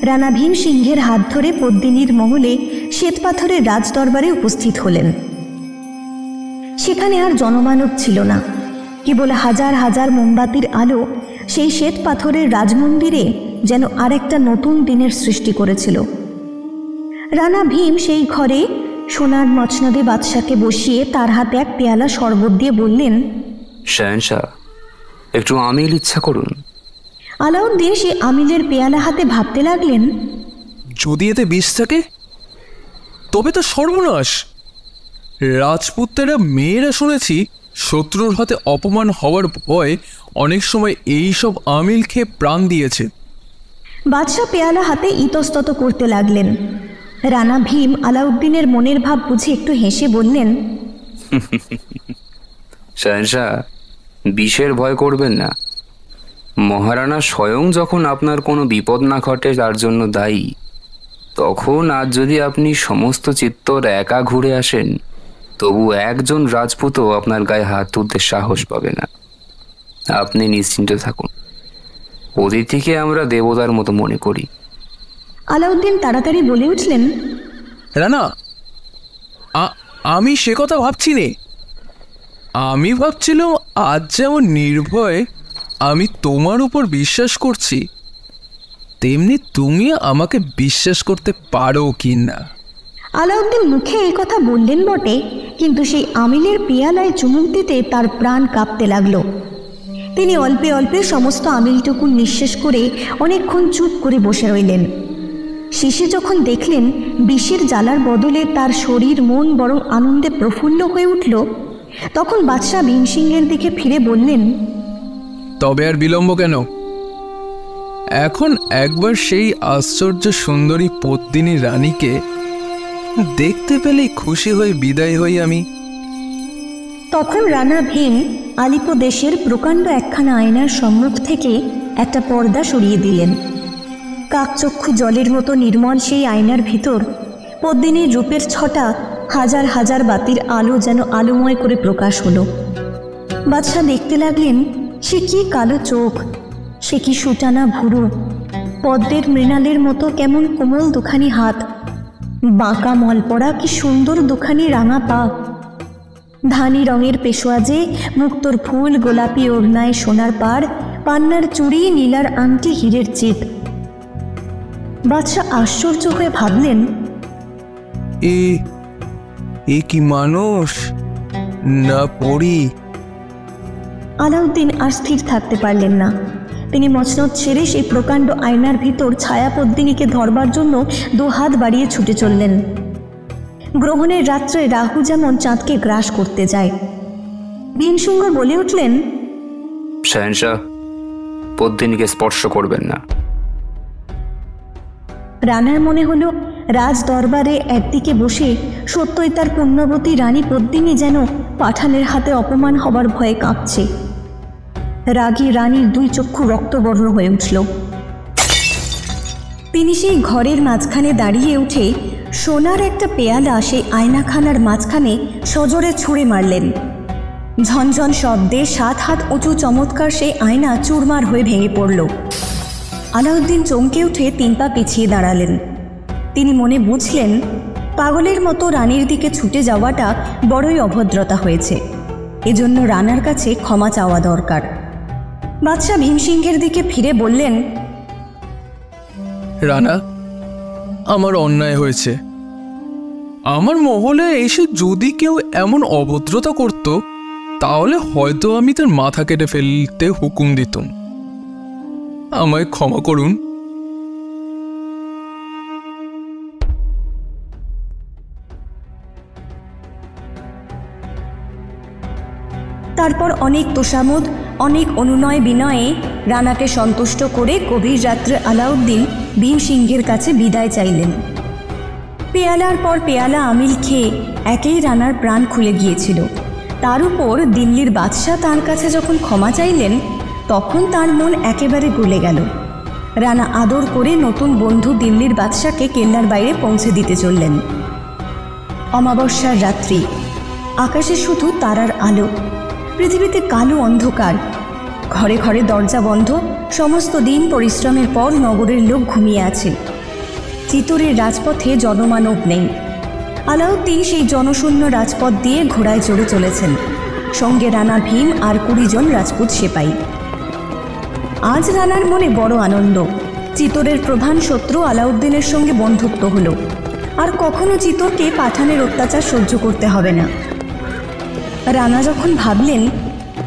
রানা ভীম সিংহের হাত ধরে পদ্মিনীর মহলে শ্বেতপাথরের রাজদরবারে উপস্থিত হলেন। সেখানে আর জনমানব ছিল না, কেবল হাজার হাজার মোমবাতির আলো সেই শ্বেতপাথরের রাজমন্দিরে যেন আরেকটা নতুন দিনের সৃষ্টি করেছিল। রানা ভীম সেই ঘরে সোনার মচনদে বাদশাকে বসিয়ে তার হাতে এক পেয়ালা শরবত দিয়ে বললেন, শাহেনশাহ, একটু আমিল ইচ্ছা করুন। আলাউদ্দিন সে আমিলের পেয়ালা হাতে ভাবতে লাগলেন, যদি এতে বিষ থাকে তবে তো সর্বনাশ। রাজপুতেরা মেয়েরা শুনেছি শত্রুর হাতে অপমান হওয়ার ভয় অনেক সময় এই সব আমিল খেয়ে প্রাণ দিয়েছে। বাদশাহ পেয়ালা হাতে ইতস্তত করতে লাগলেন। রানা ভীম আলাউদ্দিনের মনের ভাব বুঝে একটু হেসে বললেন, শাহেনশাহ, বিষের ভয় করবেন না। মহারানা স্বয়ং যখন আপনার কোনো বিপদ না ঘটে তার জন্য দায়ী, তখন আজ যদি আপনি সমস্ত চিত্তর একা ঘুরে আসেন তবু একজন রাজপুতও আপনার গায়ে হাত তুলতে সাহস পাবে না। আপনি নিশ্চিন্ত থাকুন, অতিথিকে আমরা দেবতার মতো মনে করি। আলাউদ্দিন তাড়াতাড়ি বলে উঠলেন, রানা, আমি সে কথা ভাবছি নে। আমি ভাবছিলাম আজ যেমন নির্ভয়ে আমি তোমার উপর বিশ্বাস করছি, তেমনি তুমি আমাকে বিশ্বাস করতে পারো কি না। আলাউদ্দিন মুখে এই কথা বললেন বটে, কিন্তু সেই আমিলের পেয়ালায় চুমুক দিতে তার প্রাণ কাঁপতে লাগলো। তিনি অল্পে অল্পে সমস্ত আমিলটুকু নিঃশেষ করে অনেকক্ষণ চুপ করে বসে রইলেন। শেষে যখন দেখলেন বিষের জ্বালার বদলে তার শরীর মন বরং আনন্দে প্রফুল্ল হয়ে উঠল, তখন বাদশাহ ভীমসিংহের দিকে ফিরে বললেন, তবে আর বিলম্ব কেন? এখন একবার সেই আশ্চর্য সুন্দরী পদ্মিনী রানীকে দেখতে পেলেই খুশি হয়ে বিদায় হই আমি। তখন রানা ভীম আলিপদেশের প্রকাণ্ড একখানা আয়নার সম্মুখ থেকে একটা পর্দা সরিয়ে দিলেন। কাকচক্ষু জলের মতো নির্মল সেই আয়নার ভিতর পদ্মিনীর রূপের ছটা হাজার হাজার বাতির আলো যেন আলোময় করে প্রকাশ হলো। বাদশাহ দেখতে লাগলেন, সে কি কালো চোখ, সে কি সুটানা ভুরু, পদ্মের মৃণালের মতো কেমন কোমল দুখানি হাত, বাঁকা মলপড়া কি সুন্দর দুখানি রাঙা পা, ধানি রঙের পেশোয়াজে মুক্তোর ফুল, গোলাপি ওড়নায় সোনার পাড়, পান্নার চুড়ি, নীলার আংটি, হীরের চিত। বাদশাহ আশ্চর্য হয়ে ভাবলেন, এ কি মানুষ না পরী? আলাউদ্দিন আর স্থির থাকতে পারলেন না। তিনি মসনদ ছেড়ে সেই প্রকাণ্ড আয়নার ভিতর ছায়া পদ্মিনীকে ধরবার জন্য 2 হাত বাড়িয়ে ছুটে চললেন। গ্রহণের রাত্রে রাহু যেমন চাঁদকে গ্রাস করতে যায়। ভীমসিংহ বলে উঠলেন, শাহেনশাহ, পদ্মিনীকে স্পর্শ করবেন না। রানার মনে হলো রাজ দরবারে একদিকে বসে সত্যই তার পুণ্যবতী রানী পদ্মিনী যেন পাঠানের হাতে অপমান হবার ভয়ে কাঁপছে। রাগী রানীর 2 চক্ষু রক্তবর্ণ হয়ে উঠল। তিনি সেই ঘরের মাঝখানে দাঁড়িয়ে উঠে সোনার একটা পেয়ালা সেই আয়নাখানার মাঝখানে সজোরে ছুঁড়ে মারলেন। ঝনঝন শব্দে 7 হাত উঁচু চমৎকার সেই আয়না চুরমার হয়ে ভেঙে পড়ল। আলাউদ্দিন চমকে উঠে 3 পা পিছিয়ে দাঁড়ালেন। তিনি মনে বুঝলেন, পাগলের মতো রানীর দিকে ছুটে যাওয়াটা বড়ই অভদ্রতা হয়েছে, এজন্য রানার কাছে ক্ষমা চাওয়া দরকার। বাদশাহ ভীমসিংহের দিকে ফিরে বললেন, রানা, আমার অন্যায় হয়েছে। আমার মহলে এসে যদি কেউ এমন অভদ্রতা করত, তাহলে হয়তো আমি তার মাথা কেটে ফেলতে হুকুম দিতাম। আমায় ক্ষমা করুন। তারপর অনেক তোষামোদ, অনেক অনুনয় বিনয়ে রানাকে সন্তুষ্ট করে গভীর রাত্রে আলাউদ্দিন ভীমসিংহের কাছে বিদায় চাইলেন। পেয়ালার পর পেয়ালা আমিল খেয়ে একেই রানার প্রাণ খুলে গিয়েছিল। তার উপর দিল্লির বাদশাহ তার কাছে যখন ক্ষমা চাইলেন, তখন তার মন একেবারে গলে গেল। রানা আদর করে নতুন বন্ধু দিল্লির বাদশাকে কেল্লার বাইরে পৌঁছে দিতে চললেন। অমাবস্যার রাত্রি, আকাশে শুধু তারার আলো, পৃথিবীতে কালো অন্ধকার, ঘরে ঘরে দরজা বন্ধ। সমস্ত দিন পরিশ্রমের পর নগরের লোক ঘুমিয়ে আছে। চিতোরের রাজপথে জনমানব নেই। আলাউদ্দিন সেই জনশূন্য রাজপথ দিয়ে ঘোড়ায় চড়ে চলেছেন, সঙ্গে রানা ভীম আর 20 জন রাজপুত সেপাই। আজ রানার মনে বড় আনন্দ। চিতোরের প্রধান শত্রু আলাউদ্দিনের সঙ্গে বন্ধুত্ব হলো। আর কখনো চিতোরকে পাঠানের অত্যাচার সহ্য করতে হবে না। রানা যখন ভাবলেন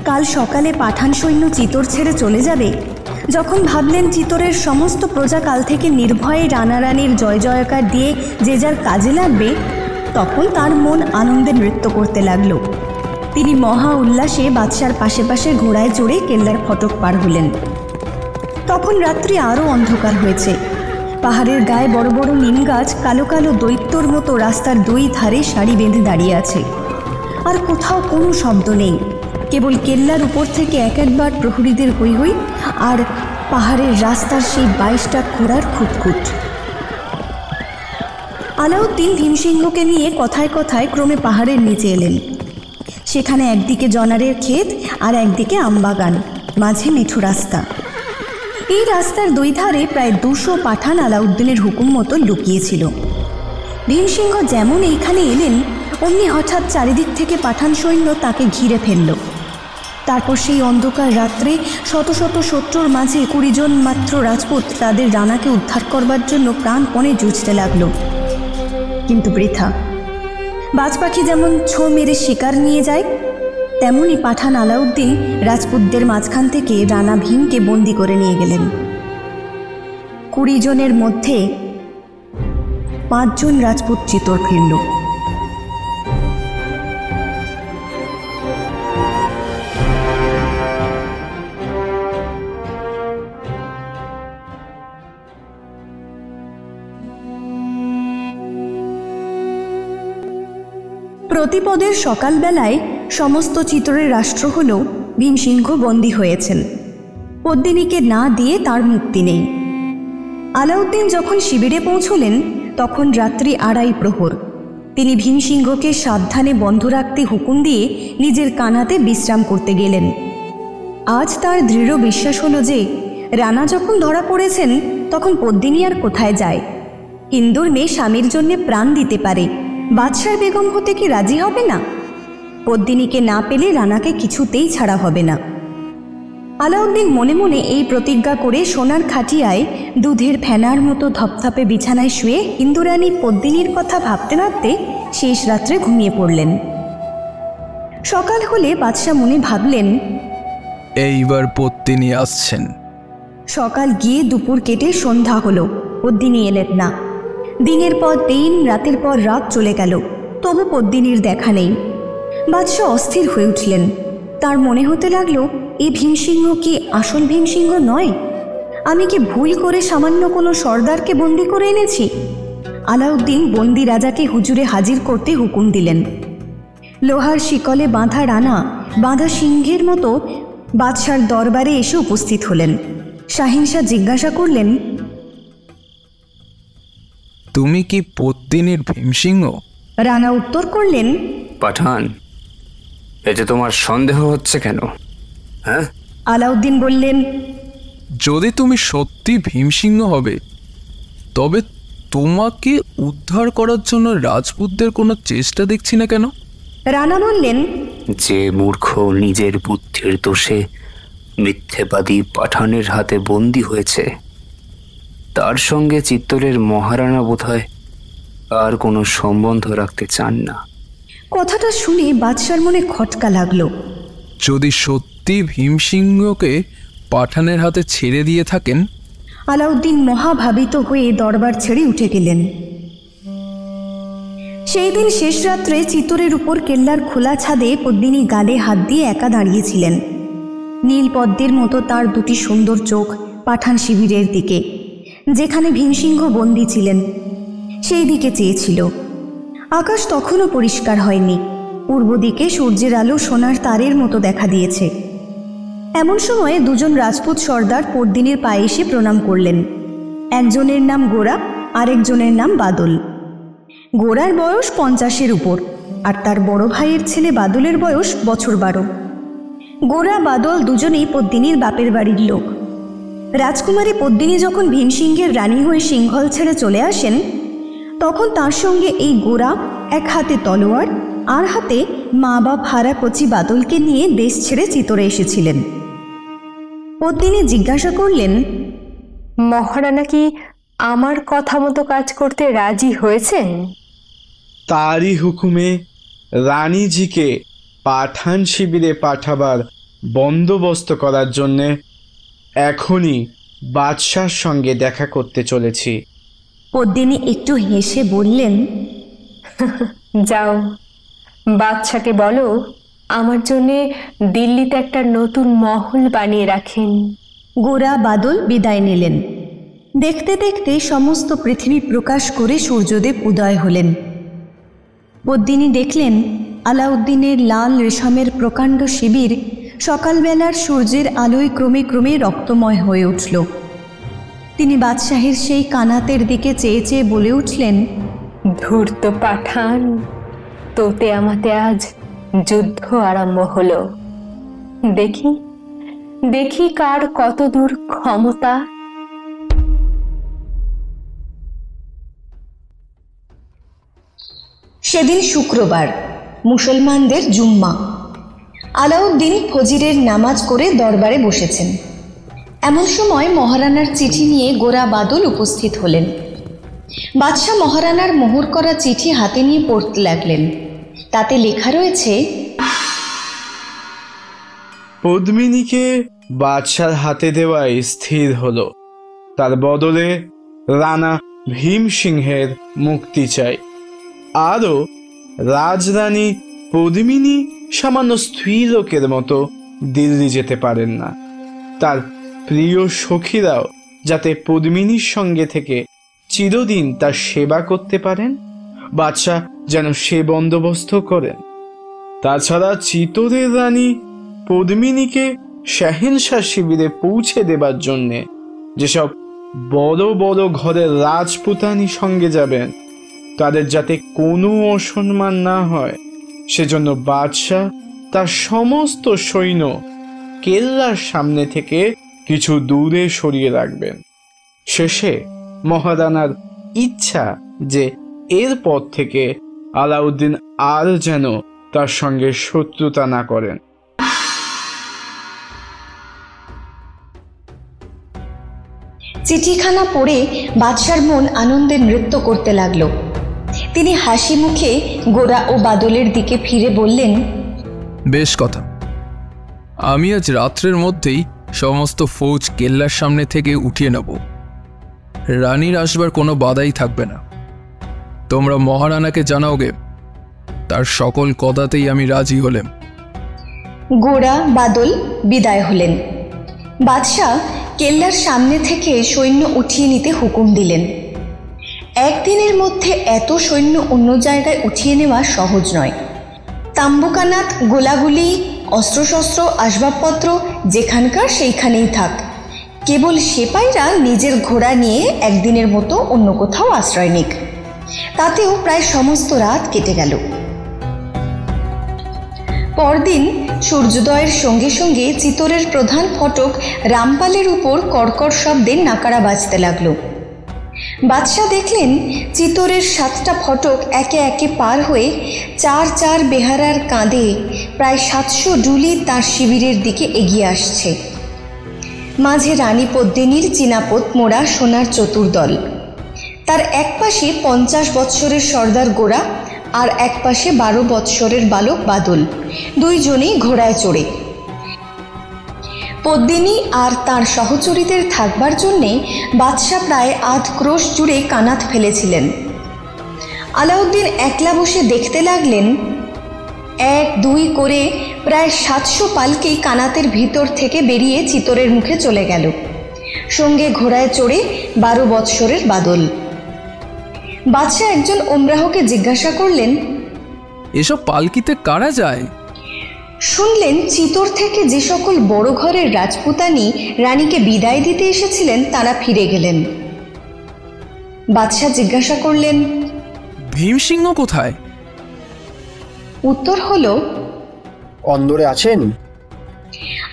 কাল সকালে পাঠান সৈন্য চিতোর ছেড়ে চলে যাবে, যখন ভাবলেন চিতোরের সমস্ত প্রজা কাল থেকে নির্ভয়ে রানা রানীর জয় জয়কার দিয়ে যে যার কাজে লাগবে, তখন তার মন আনন্দে নৃত্য করতে লাগলো। তিনি মহা উল্লাসে বাদশার পাশে পাশে ঘোড়ায় চড়ে কেল্লার ফটক পার হলেন। তখন রাত্রি আরও অন্ধকার হয়েছে। পাহাড়ের গায়ে বড় বড় নিম গাছ কালো কালো দৈত্যর মতো রাস্তার 2 ধারে সারি বেঁধে দাঁড়িয়ে আছে। আর কোথাও কোনো শব্দ নেই, কেবল কেল্লার উপর থেকে এক একবার প্রহরীদের হই হই আর পাহাড়ের রাস্তার সেই 22টা ঘোড়ার খুঁতখুঁত। আলাউদ্দিন ভীমসিংহকে নিয়ে কথায় কথায় ক্রমে পাহাড়ের নিচে এলেন। সেখানে একদিকে জনারের ক্ষেত আর একদিকে আমবাগান, মাঝে মেঠো রাস্তা। এই রাস্তার 2 ধারে প্রায় 200 পাঠান আলাউদ্দিনের হুকুম মতো লুকিয়েছিল। ভীমসিংহ যেমন এইখানে এলেন, অমনি হঠাৎ চারিদিক থেকে পাঠান সৈন্য তাকে ঘিরে ফেলল। তারপর সেই অন্ধকার রাত্রে শত শত শত্রুর মাঝে 20 জন মাত্র রাজপুত তাদের রানাকে উদ্ধার করবার জন্য প্রাণপণে জুঝতে লাগলো, কিন্তু বৃথা। বাজ পাখি যেমন ছো মেরে শিকার নিয়ে যায়, তেমনি পাঠান আলাউদ্দিন রাজপুতদের মাঝখান থেকে রানা ভীমকে বন্দি করে নিয়ে গেলেন। 20 জনের মধ্যে 5 জন রাজপুত চিতর ফিরল। প্রতিপদের সকালবেলায় সমস্ত চিতরের রাষ্ট্র হল ভীমসিংহ বন্দী হয়েছেন। পদ্মিনীকে না দিয়ে তার মুক্তি নেই। আলাউদ্দিন যখন শিবিরে পৌঁছলেন তখন রাত্রি 2:30 প্রহর। তিনি ভীমসিংহকে সাবধানে বন্ধ রাখতে হুকুম দিয়ে নিজের কানাতে বিশ্রাম করতে গেলেন। আজ তার দৃঢ় বিশ্বাস হলো যে রানা যখন ধরা পড়েছেন তখন পদ্মিনী আর কোথায় যায়? হিন্দুর মেয়ে স্বামীর জন্য প্রাণ দিতে পারে, বাদশার বেগম হতে কি রাজি হবে না? পদ্মিনীকে না পেলে রানাকে কিছুতেই ছাড়া হবে না। আলাউদ্দিন মনে মনে এই প্রতিজ্ঞা করে সোনার খাটিয়ায় দুধের ফেনার মতো ধপধপে বিছানায় শুয়ে হিন্দুরানী পদ্মিনীর কথা ভাবতে ভাবতে শেষ রাত্রে ঘুমিয়ে পড়লেন। সকাল হলে বাদশাহ মনে ভাবলেন, এইবার পদ্মিনী আসছেন। সকাল গিয়ে দুপুর কেটে সন্ধ্যা হলো, পদ্মিনী এলেন না। দিনের পর দিন, রাতের পর রাত চলে গেল, তবু পদ্মিনীর দেখা নেই। বাদশাহ অস্থির হয়ে উঠলেন। তার মনে হতে লাগলো, এই ভীমসিংহ কি আসল ভীমসিংহ নয়? আমি কি ভুল করে সামান্য কোনো সর্দারকে বন্দি করে এনেছি? আলাউদ্দিন বন্দি রাজাকে হুজুরে হাজির করতে হুকুম দিলেন। লোহার শিকলে বাঁধা রানা বাঁধা সিংহের মতো বাদশার দরবারে এসে উপস্থিত হলেন। শাহিনশাহ জিজ্ঞাসা করলেন, তুমি কি পদ্মিনীর ভীমসিংহ? রানা উত্তর করলেন, পাঠান, এতে তোমার সন্দেহ হচ্ছে কেন? হ্যাঁ? আলাউদ্দিন বললেন, যদি তুমি সত্যি ভীমসিংহ হবে তবে তোমাকে উদ্ধার করার জন্য রাজপুতদের কোনো চেষ্টা দেখছি না কেন? রানা বললেন, যে মূর্খ নিজের বুদ্ধির দোষে মিথ্যেবাদী পাঠানের হাতে বন্দী হয়েছে, তার সঙ্গে চিত্তরের মহারানা বোধহয় আর কোনো সম্বন্ধ রাখতে চান না। কথাটা শুনে বাদশার মনে খটকা লাগলো। যদি সত্যি ভীমসিংহকে পাঠানের হাতে ছেড়ে দিয়ে থাকেন? আলাউদ্দিন মহাভাবিত হয়ে দরবার ছেড়ে উঠে গেলেন। সেই দিন শেষ রাত্রে চিতরের উপর কেল্লার খোলা ছাদে পদ্মিনী গালে হাত দিয়ে একা দাঁড়িয়েছিলেন। নীল পদ্মের মতো তার দুটি সুন্দর চোখ পাঠান শিবিরের দিকে, যেখানে ভীমসিংহ বন্দী ছিলেন, সেই দিকে চেয়েছিল। আকাশ তখনও পরিষ্কার হয়নি। পূর্ব দিকে সূর্যের আলো সোনার তারের মতো দেখা দিয়েছে। এমন সময়ে 2 জন রাজপুত সর্দার পদ্মিনীর পায়ে এসে প্রণাম করলেন। একজনের নাম গোরা, আরেকজনের নাম বাদল। গোরার বয়স 50-এর উপর, আর তার বড় ভাইয়ের ছেলে বাদলের বয়স বছর 12। গোরা বাদল দুজনেই পদ্মিনীর বাপের বাড়ির লোক। রাজকুমারী পদ্মিনী যখন ভীমসিংহের রানী হয়ে সিংহল ছেড়ে চলে আসেন, তখন তার সঙ্গে এই গোরা এক হাতে তলোয়ার আর হাতে মা বাপ হারা কচি বাদলকে নিয়ে দেশ ছেড়ে চিতরে এসেছিলেন। পদ্মিনী জিজ্ঞাসা করলেন, মহারানা কি আমার কথা মতো কাজ করতে রাজি হয়েছেন? তারই হুকুমে রানীজিকে পাঠান শিবিরে পাঠাবার বন্দোবস্ত করার জন্যে এখনই বাদশার সঙ্গে দেখা করতে চলেছি। পদ্মিনী একটু হেসে বললেন, যাও, বাদশাকে বলো আমার জন্যে দিল্লিতে একটা নতুন মহল বানিয়ে রাখেন। গোরা বাদল বিদায় নিলেন। দেখতে দেখতে সমস্ত পৃথিবী প্রকাশ করে সূর্যদেব উদয় হলেন। পদ্মিনী দেখলেন আলাউদ্দিনের লাল রেশমের প্রকাণ্ড শিবির সকালবেলার সূর্যের আলোয় ক্রমে ক্রমে রক্তময় হয়ে উঠল। তিনি বাদশাহের সেই কানাতের দিকে চেয়ে চেয়ে বলে উঠলেন, ধূর্ত পাঠান, তোতে আমাতে আজ যুদ্ধ আরম্ভ হলো। দেখি দেখি কার কত দূর ক্ষমতা। সেদিন শুক্রবার, মুসলমানদের জুম্মা। আলাউদ্দিন ফজিরের নামাজ করে দরবারে বসেছেন। এমন সময় মহারানার চিঠি নিয়ে গোরা বাদল উপস্থিত হলেন। বাদশাহ মহারানার মোহর করা চিঠি হাতে নিয়ে পড়তে লাগলেন। তাতে লেখা রয়েছে, পদ্মিনীকে বাদশার হাতে দেওয়াই স্থির হলো। তার বদলে রানা ভীম সিংহের মুক্তি চাই। আরও রাজরানী পদ্মিনী সামান্য স্ত্রী লোকের মতো দিল্লি যেতে পারেন না। তার প্রিয় সখীরাও যাতে পদ্মিনীর সঙ্গে থেকে চিরদিন তার সেবা করতে পারেন, বাদশাহ যেন সে বন্দোবস্ত করেন। তাছাড়া চিতোরের রানী পদ্মিনীকে শাহেনশাহ শিবিরে পৌঁছে দেবার জন্যে যেসব বড় বড় ঘরের রাজপুতানি সঙ্গে যাবেন, তাদের যাতে কোনো অসম্মান না হয় সেজন্য বাদশাহ তার সমস্ত সৈন্য কেল্লার সামনে থেকে কিছু দূরে সরিয়ে রাখবেন। শেষে মহারানার ইচ্ছা যে এরপর থেকে আলাউদ্দিন আর যেন তার সঙ্গে শত্রুতা না করেন। চিঠিখানা পড়ে বাদশার মন আনন্দে নৃত্য করতে লাগলো। তিনি হাসি মুখে গোরা ও বাদলের দিকে ফিরে বললেন, বেশ কথা, আমি আজ রাত্রের মধ্যেই সমস্ত ফৌজ কেল্লার সামনে থেকে উঠিয়ে নেব। রানীর আসবার কোনো বাধাই থাকবে না। তোমরা মহারানাকে জানাওগে, তার সকল কথাতেই আমি রাজি হলেম। গোরা বাদল বিদায় হলেন। বাদশাহ কেল্লার সামনে থেকে সৈন্য উঠিয়ে নিতে হুকুম দিলেন। একদিনের মধ্যে এত সৈন্য অন্য জায়গায় উঠিয়ে নেওয়া সহজ নয়। তাম্বুকানাত, গোলাগুলি, অস্ত্রশস্ত্র, আসবাবপত্র যেখানকার সেইখানেই থাক। কেবল সেপাইরা নিজের ঘোড়া নিয়ে একদিনের মতো অন্য কোথাও আশ্রয় নিক। তাতেও প্রায় সমস্ত রাত কেটে গেল। পরদিন সূর্যোদয়ের সঙ্গে সঙ্গে চিতোরের প্রধান ফটক রামপালের উপর কড়কড় শব্দে নাকারা বাজতে লাগল। বাদশাহ দেখলেন চিতোরের 7টা ফটক একে একে পার হয়ে 4 বেহারার কাঁধে প্রায় 700 ডুলি তার শিবিরের দিকে এগিয়ে আসছে। মাঝে রানী পদ্মিনীর চিনাপত মোড়া সোনার চতুর্দল। তার এক পাশে 50 বৎসরের সর্দার গোরা, আর এক পাশে 12 বৎসরের বালক বাদল, দুইজনেই ঘোড়ায় চড়ে। পদ্মিনী আর তার সহচরীদের থাকবার জন্যে বাদশাহ প্রায় 8 ক্রোশ জুড়ে কানাত ফেলেছিলেন। আলাউদ্দিন একলা বসে দেখতে লাগলেন। 1, 2 করে প্রায় 700 পালকি কানাতের ভিতর থেকে বেরিয়ে চিতোরের মুখে চলে গেল। সঙ্গে ঘোড়ায় চড়ে 12 বৎসরের বাদল। বাদশাহ একজন ওমরাহকে জিজ্ঞাসা করলেন, এসব পালকিতে কারা যায়? শুনলেন চিতোর থেকে যে সকল বড় ঘরের রাজপুতানি রানীকে বিদায় দিতে এসেছিলেন তারা ফিরে গেলেন। বাদশাহ জিজ্ঞাসা করলেন, ভীমসিংহ কোথায়? উত্তর হলো, অন্দরে আছেন।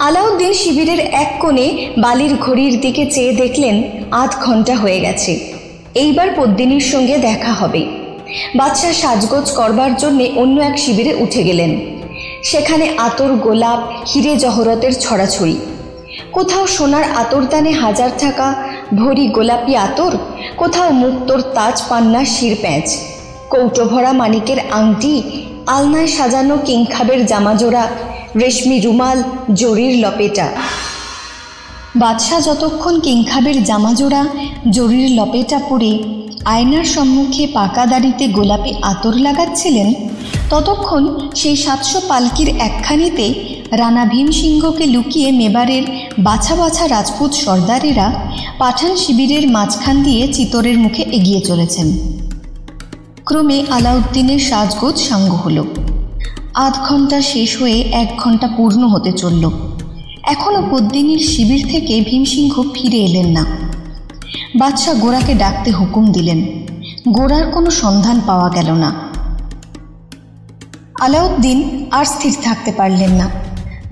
আলাউদ্দিন শিবিরের এক কোণে বালির ঘড়ির দিকে চেয়ে দেখলেন 8 ঘন্টা হয়ে গেছে। এইবার পদ্মিনীর সঙ্গে দেখা হবে। বাদশাহ সাজগোজ করবার জন্যে অন্য এক শিবিরে উঠে গেলেন। সেখানে আতর, গোলাপ, হিরে জহরতের ছড়াছড়ি। কোথাও সোনার আতরদানে 1000 টাকা ভরি গোলাপি আতর, কোথাও মুক্তোর তাজ পান্না শির প্যাঁচ, কৌটো ভরা মানিকের আংটি, আলনায় সাজানো কিংখাবের জামাজোড়া, রেশমি রুমাল, জরির লপেটা। বাদশাহ যতক্ষণ কিংখাবের জামাজোড়া, জরির লপেটা পরে আয়নার সম্মুখে পাকা দাড়িতে গোলাপি আতর লাগাচ্ছিলেন, ততক্ষণ সেই 700 পালকির একখানিতে রানা ভীমসিংহকে লুকিয়ে মেবারের বাছা বাছা রাজপুত সর্দারেরা পাঠান শিবিরের মাঝখান দিয়ে চিতোরের মুখে এগিয়ে চলেছেন। ক্রমে আলাউদ্দিনের সাজগোজ সাঙ্গ হল। 8 ঘন্টা শেষ হয়ে 1 ঘন্টা পূর্ণ হতে চলল। এখনও পদ্মিনীর শিবির থেকে ভীমসিংহ ফিরে এলেন না। বাদশাহ গোরাকে ডাকতে হুকুম দিলেন। গোরার কোনো সন্ধান পাওয়া গেল না। আলাউদ্দিন আর স্থির থাকতে পারলেন না।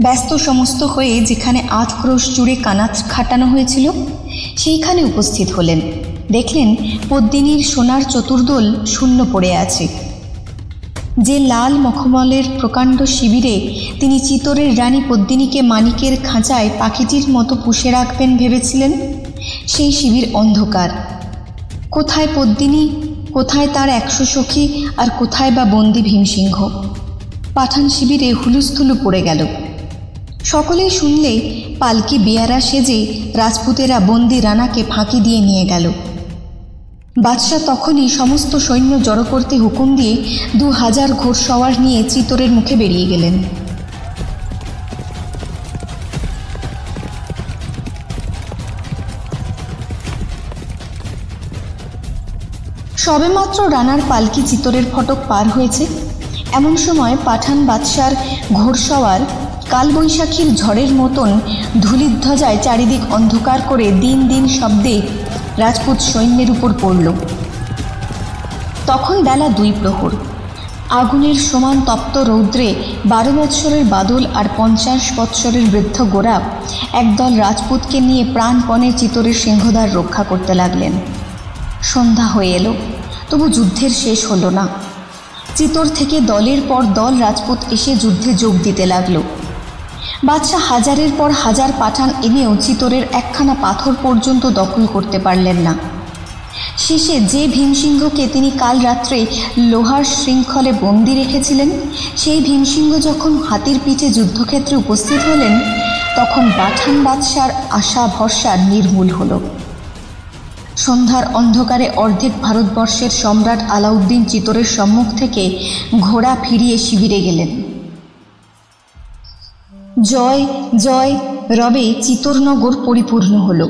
ব্যস্ত সমস্ত হয়ে যেখানে 8 ক্রোশ জুড়ে কানাত খাটানো হয়েছিল সেইখানে উপস্থিত হলেন। দেখলেন পদ্মিনীর সোনার চতুর্দল শূন্য পড়ে আছে। যে লাল মখমলের প্রকাণ্ড শিবিরে তিনি চিতরের রানী পদ্মিনীকে মানিকের খাঁচায় পাখিটির মতো পুষে রাখবেন ভেবেছিলেন, সেই শিবির অন্ধকার। কোথায় পদ্মিনী, কোথায় তার 100 সখী, আর কোথায় বা বন্দি ভীমসিংহ? পাঠান শিবিরে হুলুস্থুলু পড়ে গেল। সকলেই শুনলে পালকি বেয়ারা সেজে রাজপুতেরা বন্দি রানাকে ফাঁকি দিয়ে নিয়ে গেল। বাদশাহ তখনই সমস্ত সৈন্য জড়ো করতে হুকুম দিয়ে 2000 ঘোড়সওয়ার নিয়ে চিতরের মুখে বেরিয়ে গেলেন। সবেমাত্র রানার পালকি চিতরের ফটক পার হয়েছে, এমন সময় পাঠান বাদশার ঘোড়সওয়ার কালবৈশাখীর ঝড়ের মতন ধূলিধ্বজায় চারিদিক অন্ধকার করে দিন দিন শব্দে রাজপুত সৈন্যের উপর পড়ল। তখন বেলা 2 প্রহর। আগুনের সমান তপ্ত রৌদ্রে 12 বৎসরের বাদল আর 50 বৎসরের বৃদ্ধ গোরা একদল রাজপুতকে নিয়ে প্রাণপণে চিতরের সিংহদ্বার রক্ষা করতে লাগলেন। সন্ধ্যা হয়ে এলো, তবু যুদ্ধের শেষ হলো না। চিতর থেকে দলের পর দল রাজপুত এসে যুদ্ধে যোগ দিতে লাগলো। বাদশাহ হাজারের পর হাজার পাঠান এনেও চিতরের একখানা পাথর পর্যন্ত দখল করতে পারলেন না। শেষে যে ভীমসিংহকে তিনি কাল রাত্রে লোহার শৃঙ্খলে বন্দি রেখেছিলেন, সেই ভীমসিংহ যখন হাতির পিঠে যুদ্ধক্ষেত্রে উপস্থিত হলেন, তখন পাঠান বাদশার আশা ভরসা নির্মূল হল। সন্ধ্যার অন্ধকারে অর্ধেক ভারতবর্ষের সম্রাট আলাউদ্দিন চিতরের সম্মুখ থেকে ঘোড়া ফিরিয়ে শিবিরে গেলেন। জয় জয় রবে চিতরনগর পরিপূর্ণ হল।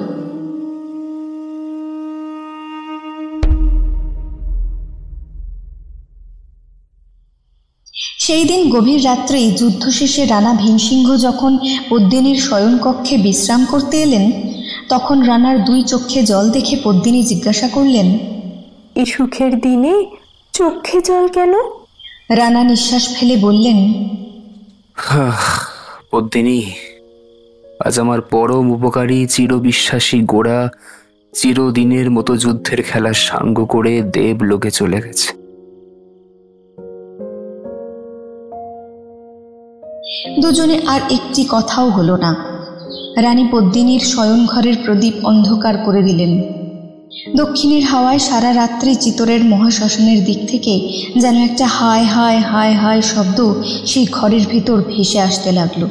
সেই দিন গভীর রাত্রেই যুদ্ধ শেষে রানা ভীমসিংহ যখন পদ্মিনীর শয়নকক্ষে বিশ্রাম করতে এলেন, তখন রানার 2 চক্ষে জল দেখে পদ্মিনী জিজ্ঞাসা করলেন, এই সুখের দিনে চোখে জল কেন? রানা নিঃশ্বাস ফেলে বললেন, পদ্মিনী, আজ আমার পরম উপকারী চিরবিশ্বাসী গোড়া চিরদিনের মতো যুদ্ধের খেলার সাঙ্গ করে দেবলোকে চলে গেছে। দুজনে আর একটি কথাও হলো না। রানী পদ্মিনীর শয়নঘরের প্রদীপ অন্ধকার করে দিলেন। দক্ষিণের হাওয়ায় সারা রাত্রি চিতরের মহাশ্মশানের দিক থেকে যেন একটা হায় হায় হায় হায় শব্দ সেই ঘরের ভিতর ভেসে আসতে লাগলো।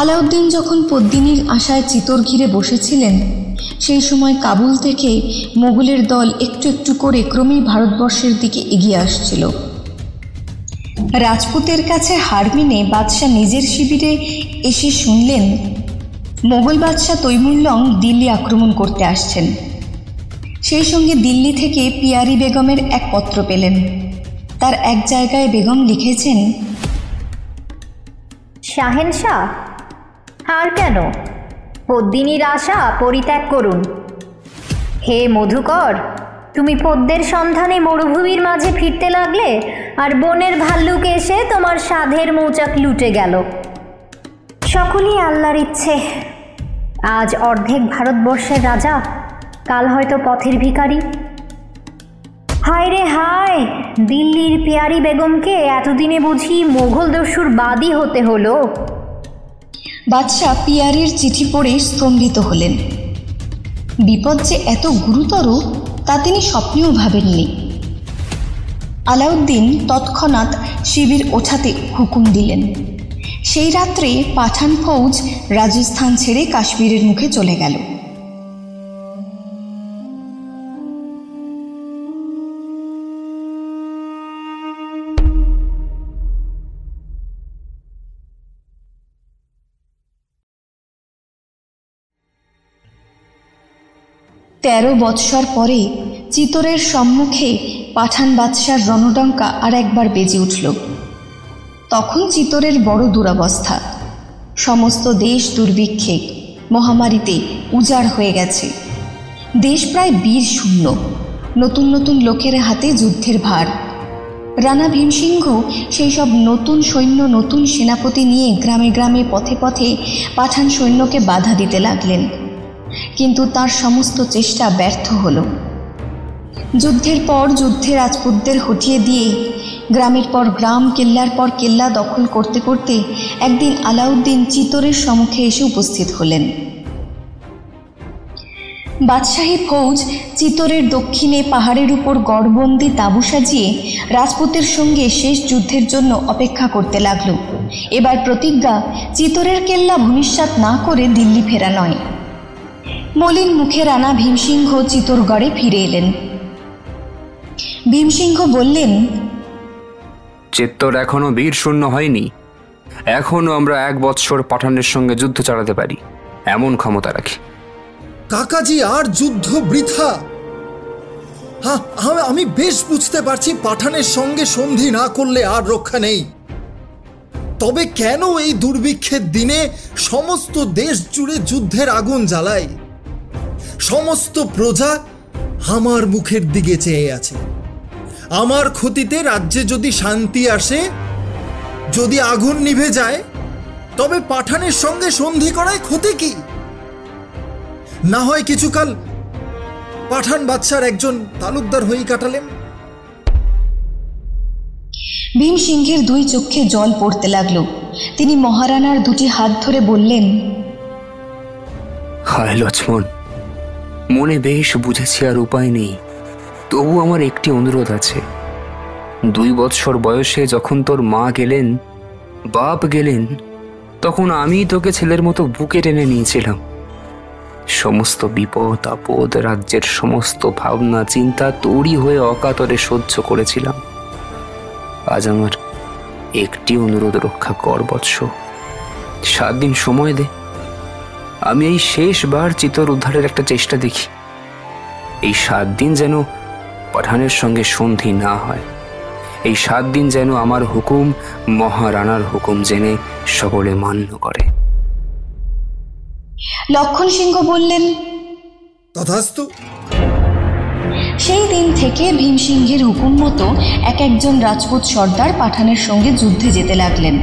আলাউদ্দিন যখন পদ্মিনীর আশায় চিতর ঘিরে বসেছিলেন, সেই সময় কাবুল থেকে মোগলের দল একটু একটু করে ক্রমেই ভারতবর্ষের দিকে এগিয়ে আসছিল। রাজপুতের কাছে হার মেনে বাদশাহ নিজের শিবিরে এসে শুনলেন মোগল বাদশাহ তৈমুরলং দিল্লি আক্রমণ করতে আসছেন। সেই সঙ্গে দিল্লি থেকে পিয়ারি বেগমের এক পত্র পেলেন। তার এক জায়গায় বেগম লিখেছেন, শাহেনশাহ, আর কেন? পদ্মিনীর আশা পরিত্যাগ করুন। হে মধুকর, তুমি পদ্মের সন্ধানে মরুভূমির মাঝে ফিরতে লাগলে, আর বনের ভাল্লুক এসে তোমার সাধের মৌচাক লুটে গেল। সকলেই আল্লাহর ইচ্ছে। আজ অর্ধেক ভারতবর্ষের রাজা, কাল হয়তো পথের ভিখারি। হায় রে হায়, দিল্লির পিয়ারি বেগমকে এতদিনে বুঝি মোগল দস্যুর বাদী হতে হলো। বাদশাহ পিয়ারির চিঠি পড়ে স্তম্ভিত হলেন। বিপদ যে এত গুরুতর তা তিনি স্বপ্নেও ভাবেননি। আলাউদ্দিন তৎক্ষণাৎ শিবির ওঠাতে হুকুম দিলেন। সেই রাত্রে পাঠান ফৌজ রাজস্থান ছেড়ে কাশ্মীরের মুখে চলে গেল। তেরো বৎসর পরে চিতরের সম্মুখে পাঠান বাদশার রণডঙ্কা আর একবার বেজে উঠল। তখন চিতরের বড় দুরবস্থা। সমস্ত দেশ দুর্ভিক্ষে, মহামারীতে উজাড় হয়ে গেছে। দেশ প্রায় বীর শূন্য। নতুন নতুন লোকের হাতে যুদ্ধের ভার। রানা ভীমসিংহ সেই সব নতুন সৈন্য, নতুন সেনাপতি নিয়ে গ্রামে গ্রামে পথে পথে পাঠান সৈন্যকে বাধা দিতে লাগলেন, কিন্তু তার সমস্ত চেষ্টা ব্যর্থ হল। যুদ্ধের পর যুদ্ধে রাজপুতদের হটিয়ে দিয়ে গ্রামের পর গ্রাম, কেল্লার পর কেল্লা দখল করতে করতে একদিন আলাউদ্দিন চিতোরের সম্মুখে এসে উপস্থিত হলেন। বাদশাহী ফৌজ চিতোরের দক্ষিণে পাহাড়ের উপর গড়বন্দি তাঁবু সাজিয়ে রাজপুতের সঙ্গে শেষ যুদ্ধের জন্য অপেক্ষা করতে লাগল। এবার প্রতিজ্ঞা, চিতোরের কেল্লা ভূমিষ্যাৎ না করে দিল্লি ফেরা নয়। মলিন মুখে রানা ভীমসিংহ চিতোরগড়ে ফিরে এলেন। ভীমসিংহ বললেন, চিত্তর এখনো বীর শূন্য হয়নি। এখনো আমরা 1 বৎসর পাঠানের সঙ্গে যুদ্ধ চালাতে পারি, এমন ক্ষমতা রাখি। কাকাজি, আর যুদ্ধ বৃথা। হ্যাঁ, আমি বেশ বুঝতে পারছি পাঠানের সঙ্গে সন্ধি না করলে আর রক্ষা নেই। তবে কেন এই দুর্ভিক্ষের দিনে সমস্ত দেশ জুড়ে যুদ্ধের আগুন জ্বালায়? সমস্ত প্রজা আমার মুখের দিকে চেয়ে আছে। আমার ক্ষতিতে রাজ্যে যদি শান্তি আসে, যদি আগুন নিভে যায়, তবে পাঠানের সঙ্গে সন্ধি করায় ক্ষতি কি? না হয় কিছুকাল পাঠান বাদশার একজন তালুকদার হয়ে কাটালেন। ভীমসিংহের 2 চোখে জল পড়তে লাগল। তিনি মহারানার 2টি হাত ধরে বললেন, হায় লক্ষ্মণ, মনে বেশ বুঝেছি আর উপায় নেই। তবু আমার একটি অনুরোধ আছে। 2 বৎসর বয়সে যখন তোর মা গেলেন, বাপ গেলেন, তখন আমি তোকে ছেলের মতো বুকে টেনে নিয়েছিলাম। সমস্ত বিপদ আপদ, রাজ্যের সমস্ত ভাবনা চিন্তা তোরই হয়ে অকাতরে সহ্য করেছিলাম। আজ আমার একটি অনুরোধ রক্ষা কর বৎস। 7 দিন সময় দে। আমি এই শেষবার চিতোর উদ্ধারের একটা চেষ্টা দেখি। এই 7 দিন যেন পাঠানের সঙ্গে সন্ধি না হয়। এই 7 দিন যেন আমার হুকুম মহারানার হুকুম জেনে সকলে মান্য করে। লক্ষণ সিংহ বললেন, তথাস্তু। সেই দিন থেকে ভীমসিংহের হুকুম মতো একজন রাজপুত সর্দার পাঠানের সঙ্গে যুদ্ধে যেতে লাগলেন।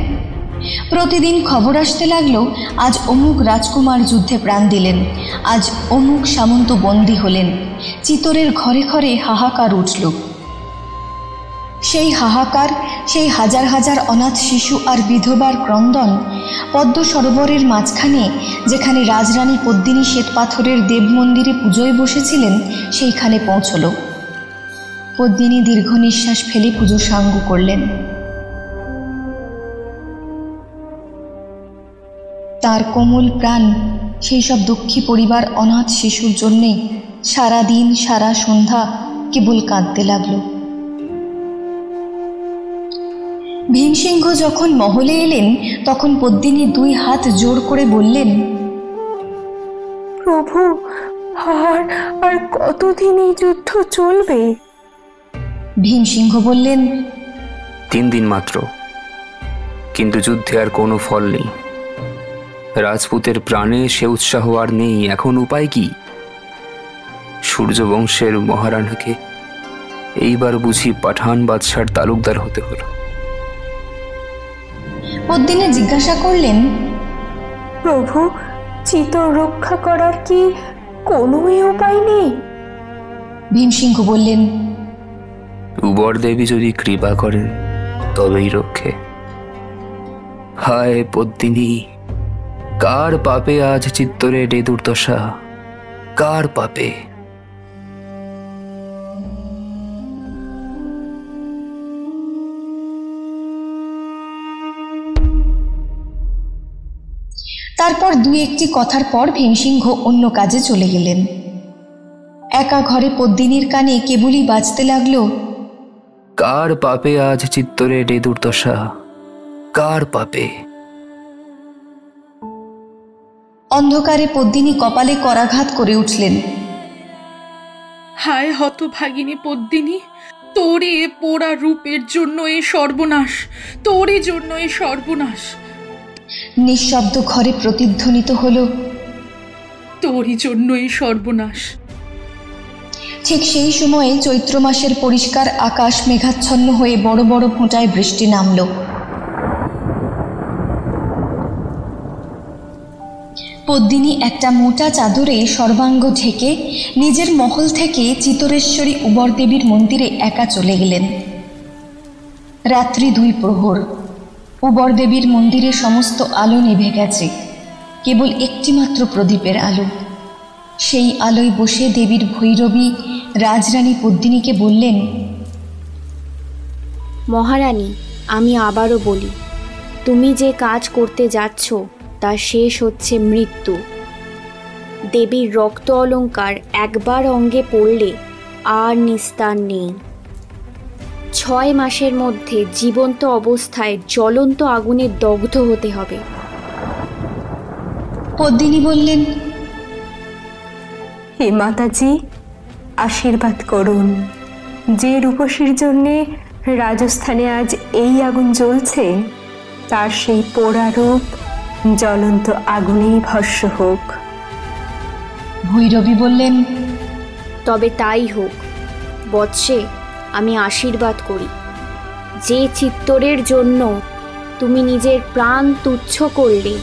প্রতিদিন খবর আসতে লাগলো, আজ অমুক রাজকুমার যুদ্ধে প্রাণ দিলেন, আজ অমুক সামন্ত বন্দী হলেন। চিতোরের ঘরে ঘরে হাহাকার উঠল। সেই হাহাকার, সেই হাজার হাজার অনাথ শিশু আর বিধবার ক্রন্দন পদ্ম সরোবরের মাঝখানে, যেখানে রাজরানী পদ্মিনী শ্বেতপাথরের দেব মন্দিরে পুজোয় বসেছিলেন, সেইখানে পৌঁছল। পদ্মিনী দীর্ঘ নিঃশ্বাস ফেলে পুজো সাঙ্গ করলেন। তার কোমল প্রাণ সেই সব দুঃখী পরিবার, অনাথ শিশুর জন্যে সারা দিন সারা সন্ধ্যা কেবল কাঁদতে লাগল। ভীমসিংহ যখন মহলে এলেন, তখন পদ্মিনী 2 হাত জোর করে বললেন, প্রভু, আর কতদিন এই যুদ্ধ চলবে? ভীমসিংহ বললেন, 3 দিন মাত্র, কিন্তু যুদ্ধে আর কোনো ফল নেই। রাজপুতের প্রাণে সে উৎসাহ আর নেই। এখন উপায় কি? সূর্যবংশের মহারানাকে এইবার বুঝি পাঠান বাদশার তালুকদার হতে হলো। পদ্মিনী জিজ্ঞাসা করলেন, প্রভু, চিতোর রক্ষা করার কি কোনো উপায় নেই? ভীমসিংহ বললেন, উবর দেবী যদি কৃপা করেন তবেই রক্ষে। হায় পদ্মিনী, কার পাপে আজ চিত্তরের এ দুর্দশা? কার পাপে? তারপর 2-1টি কথার পর ভীমসিংহ অন্য কাজে চলে গেলেন। একা ঘরে পদ্মিনীর কানে কেবলই বাজতে লাগলো, কার পাপে আজ চিত্তরের এ দুর্দশা? কার পাপে? অন্ধকারে পদ্মিনী কপালে করাঘাত করে উঠলেন। হায় হতভাগিনী পদ্মিনী, তোরে এ পোড়া রূপের জন্য এ সর্বনাশ, তোরে জন্য এ সর্বনাশ। নিঃশব্দ ঘরে প্রতিধ্বনিত হল, তোরই জন্য এই সর্বনাশ। ঠিক সেই সময়ে চৈত্র মাসের পরিষ্কার আকাশ মেঘাচ্ছন্ন হয়ে বড় বড় ফোঁটায় বৃষ্টি নামল। পদ্মিনী একটা মোটা চাদরে সর্বাঙ্গ ঢেকে নিজের মহল থেকে চিতরেশ্বরী উবরদেবীর মন্দিরে একা চলে গেলেন। রাত্রি 2 প্রহর। উবরদেবীর মন্দিরে সমস্ত আলো নিভে গেছে, কেবল একটিমাত্র প্রদীপের আলো। সেই আলোয় বসে দেবীর ভৈরবী রাজরানী পদ্মিনীকে বললেন, মহারানী, আমি আবারও বলি, তুমি যে কাজ করতে যাচ্ছ তার শেষ হচ্ছে মৃত্যু। দেবীর রক্ত অলঙ্কার একবার অঙ্গে পড়লে আর নিস্তার নেই। 6 মাসের মধ্যে জীবন্ত অবস্থায় জ্বলন্ত আগুনে দগ্ধ হতে হবে। পদ্মিনী বললেন, হে মাতাজি, আশীর্বাদ করুন। যে রূপসীর জন্যে রাজস্থানে আজ এই আগুন জ্বলছে, তার সেই পোড়া রূপ জ্বলন্ত আগুনেই ভস্ম হোক। ভৈরবী বললেন, তবে তাই হোক বৎসে, আমি আশীর্বাদ করি। যে চিত্তরের জন্য তুমি নিজের প্রাণ তুচ্ছ করলে,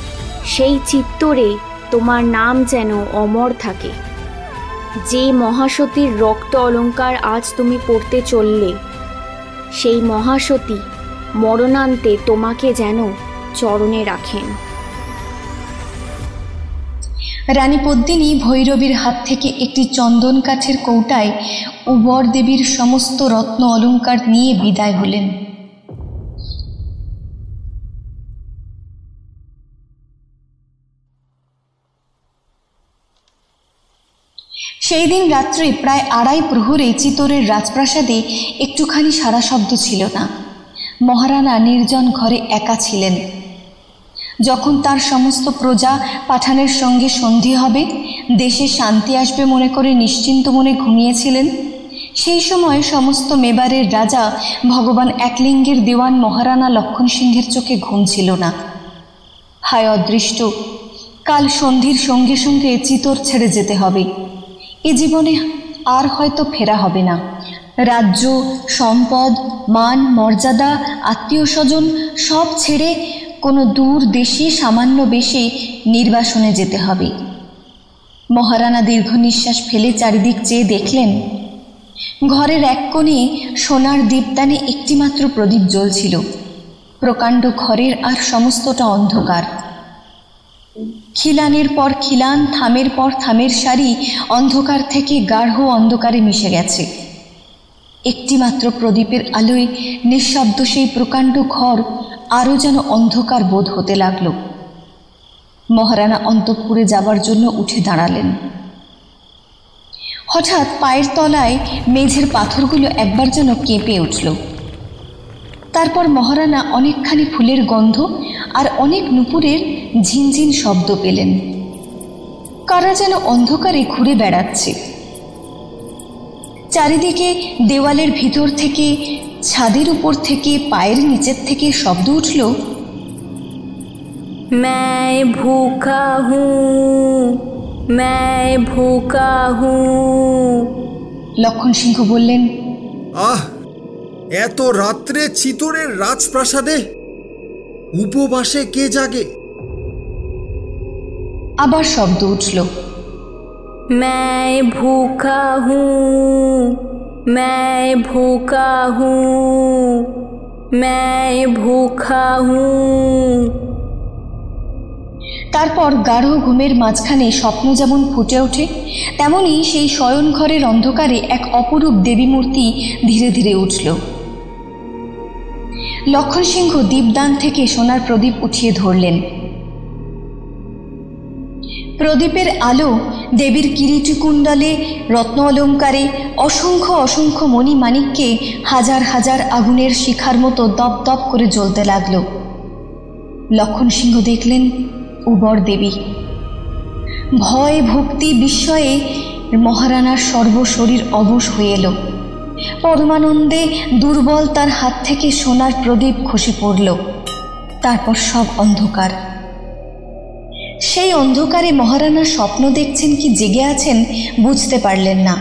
সেই চিত্তরে তোমার নাম যেন অমর থাকে। যে মহাসতীর রক্ত অলঙ্কার আজ তুমি পড়তে চললে, সেই মহাসতী মরণান্তে তোমাকে যেন চরণে রাখেন। রানী পদ্মিনী ভৈরবীর হাত থেকে একটি চন্দন কাঠের কৌটায় উবর দেবীর সমস্ত রত্ন অলঙ্কার নিয়ে বিদায় হলেন। সেই দিন রাত্রে প্রায় 2:30 প্রহরে চিতোরের রাজপ্রাসাদে একটুখানি সারা শব্দ ছিল না। মহারানা নির্জন ঘরে একা ছিলেন। যখন তার সমস্ত প্রজা পাঠানের সঙ্গে সন্ধি হবে, দেশে শান্তি আসবে মনে করে নিশ্চিন্ত মনে ঘুমিয়েছিলেন, সেই সময় সমস্ত মেবারের রাজা ভগবান একলিঙ্গের দেওয়ান মহারানা লক্ষণ সিংহের চোখে ঘুম ছিল না। হায় অদৃষ্ট, কাল সন্ধির সঙ্গে সঙ্গে চিতোর ছেড়ে যেতে হবে। এ জীবনে আর হয়তো ফেরা হবে না। রাজ্য, সম্পদ, মান, মর্যাদা, আত্মীয় স্বজন সব ছেড়ে কোনো দূর দেশে সামান্য বেশে নির্বাসনে যেতে হবে। মহারানা দীর্ঘ নিঃশ্বাস ফেলে চারিদিক চেয়ে দেখলেন, ঘরের এক কোণে সোনার দীপদানে একটিমাত্র প্রদীপ জ্বলছিল। প্রকাণ্ড ঘরের আর সমস্তটা অন্ধকার। খিলানের পর খিলান, থামের পর থামের সারি অন্ধকার থেকে গাঢ় অন্ধকারে মিশে গেছে। একটিমাত্র প্রদীপের আলোয় নিঃশব্দ সেই প্রকাণ্ড ঘর আরও যেন অন্ধকার বোধ হতে লাগল। মহারানা অন্তঃপুরে যাবার জন্য উঠে দাঁড়ালেন। হঠাৎ পায়ের তলায় মেঝের পাথরগুলো একবার যেন কেঁপে উঠল। তারপর মহারানা অনেকখানি ফুলের গন্ধ আর অনেক নুপুরের ঝিনঝিন শব্দ পেলেন। কারা যেন অন্ধকারে ঘুরে বেড়াচ্ছে। চারিদিকে দেওয়ালের ভিতর থেকে, ছাদের উপর থেকে, পায়ের নিচের থেকে শব্দ উঠল, मैं भूखा हूँ, मैं भूखा हूँ। লক্ষণ সিংহ বললেন, আহ, এত রাত্রে চিতোরের রাজপ্রাসাদে উপবাসে কে জাগে? আবার শব্দ উঠল, मैं भूखा हूँ, मैं भूखा हूँ, मैं भूखा हूँ। তারপর গাঢ় ঘুমের মাঝখানে স্বপ্ন যেমন ফুটে ওঠে, তেমনি সেই শয়ন ঘরের অন্ধকারে এক অপরূপ দেবী মূর্তি ধীরে ধীরে উঠল। লক্ষণ সিংহ দীপদান থেকে সোনার প্রদীপ উঠিয়ে ধরলেন। প্রদীপের আলো দেবীর কিরীটি কুণ্ডলে, রত্ন অলঙ্কারে, অসংখ্য অসংখ্য মণি মাণিক্যে হাজার হাজার আগুনের শিখার মতো দপ দপ করে জ্বলতে লাগল। লক্ষণ সিংহ দেখলেন উবর দেবী। ভয়, ভক্তি, বিস্ময়ে মহারানার সর্বশরীর অবশ হয়ে এলো। পরমানন্দে দুর্বল তার হাত থেকে সোনার প্রদীপ খসে পড়ল। তারপর সব অন্ধকার। সেই অন্ধকারে মহারানা স্বপ্ন দেখছেন কি জেগে আছেন বুঝতে পারলেন না।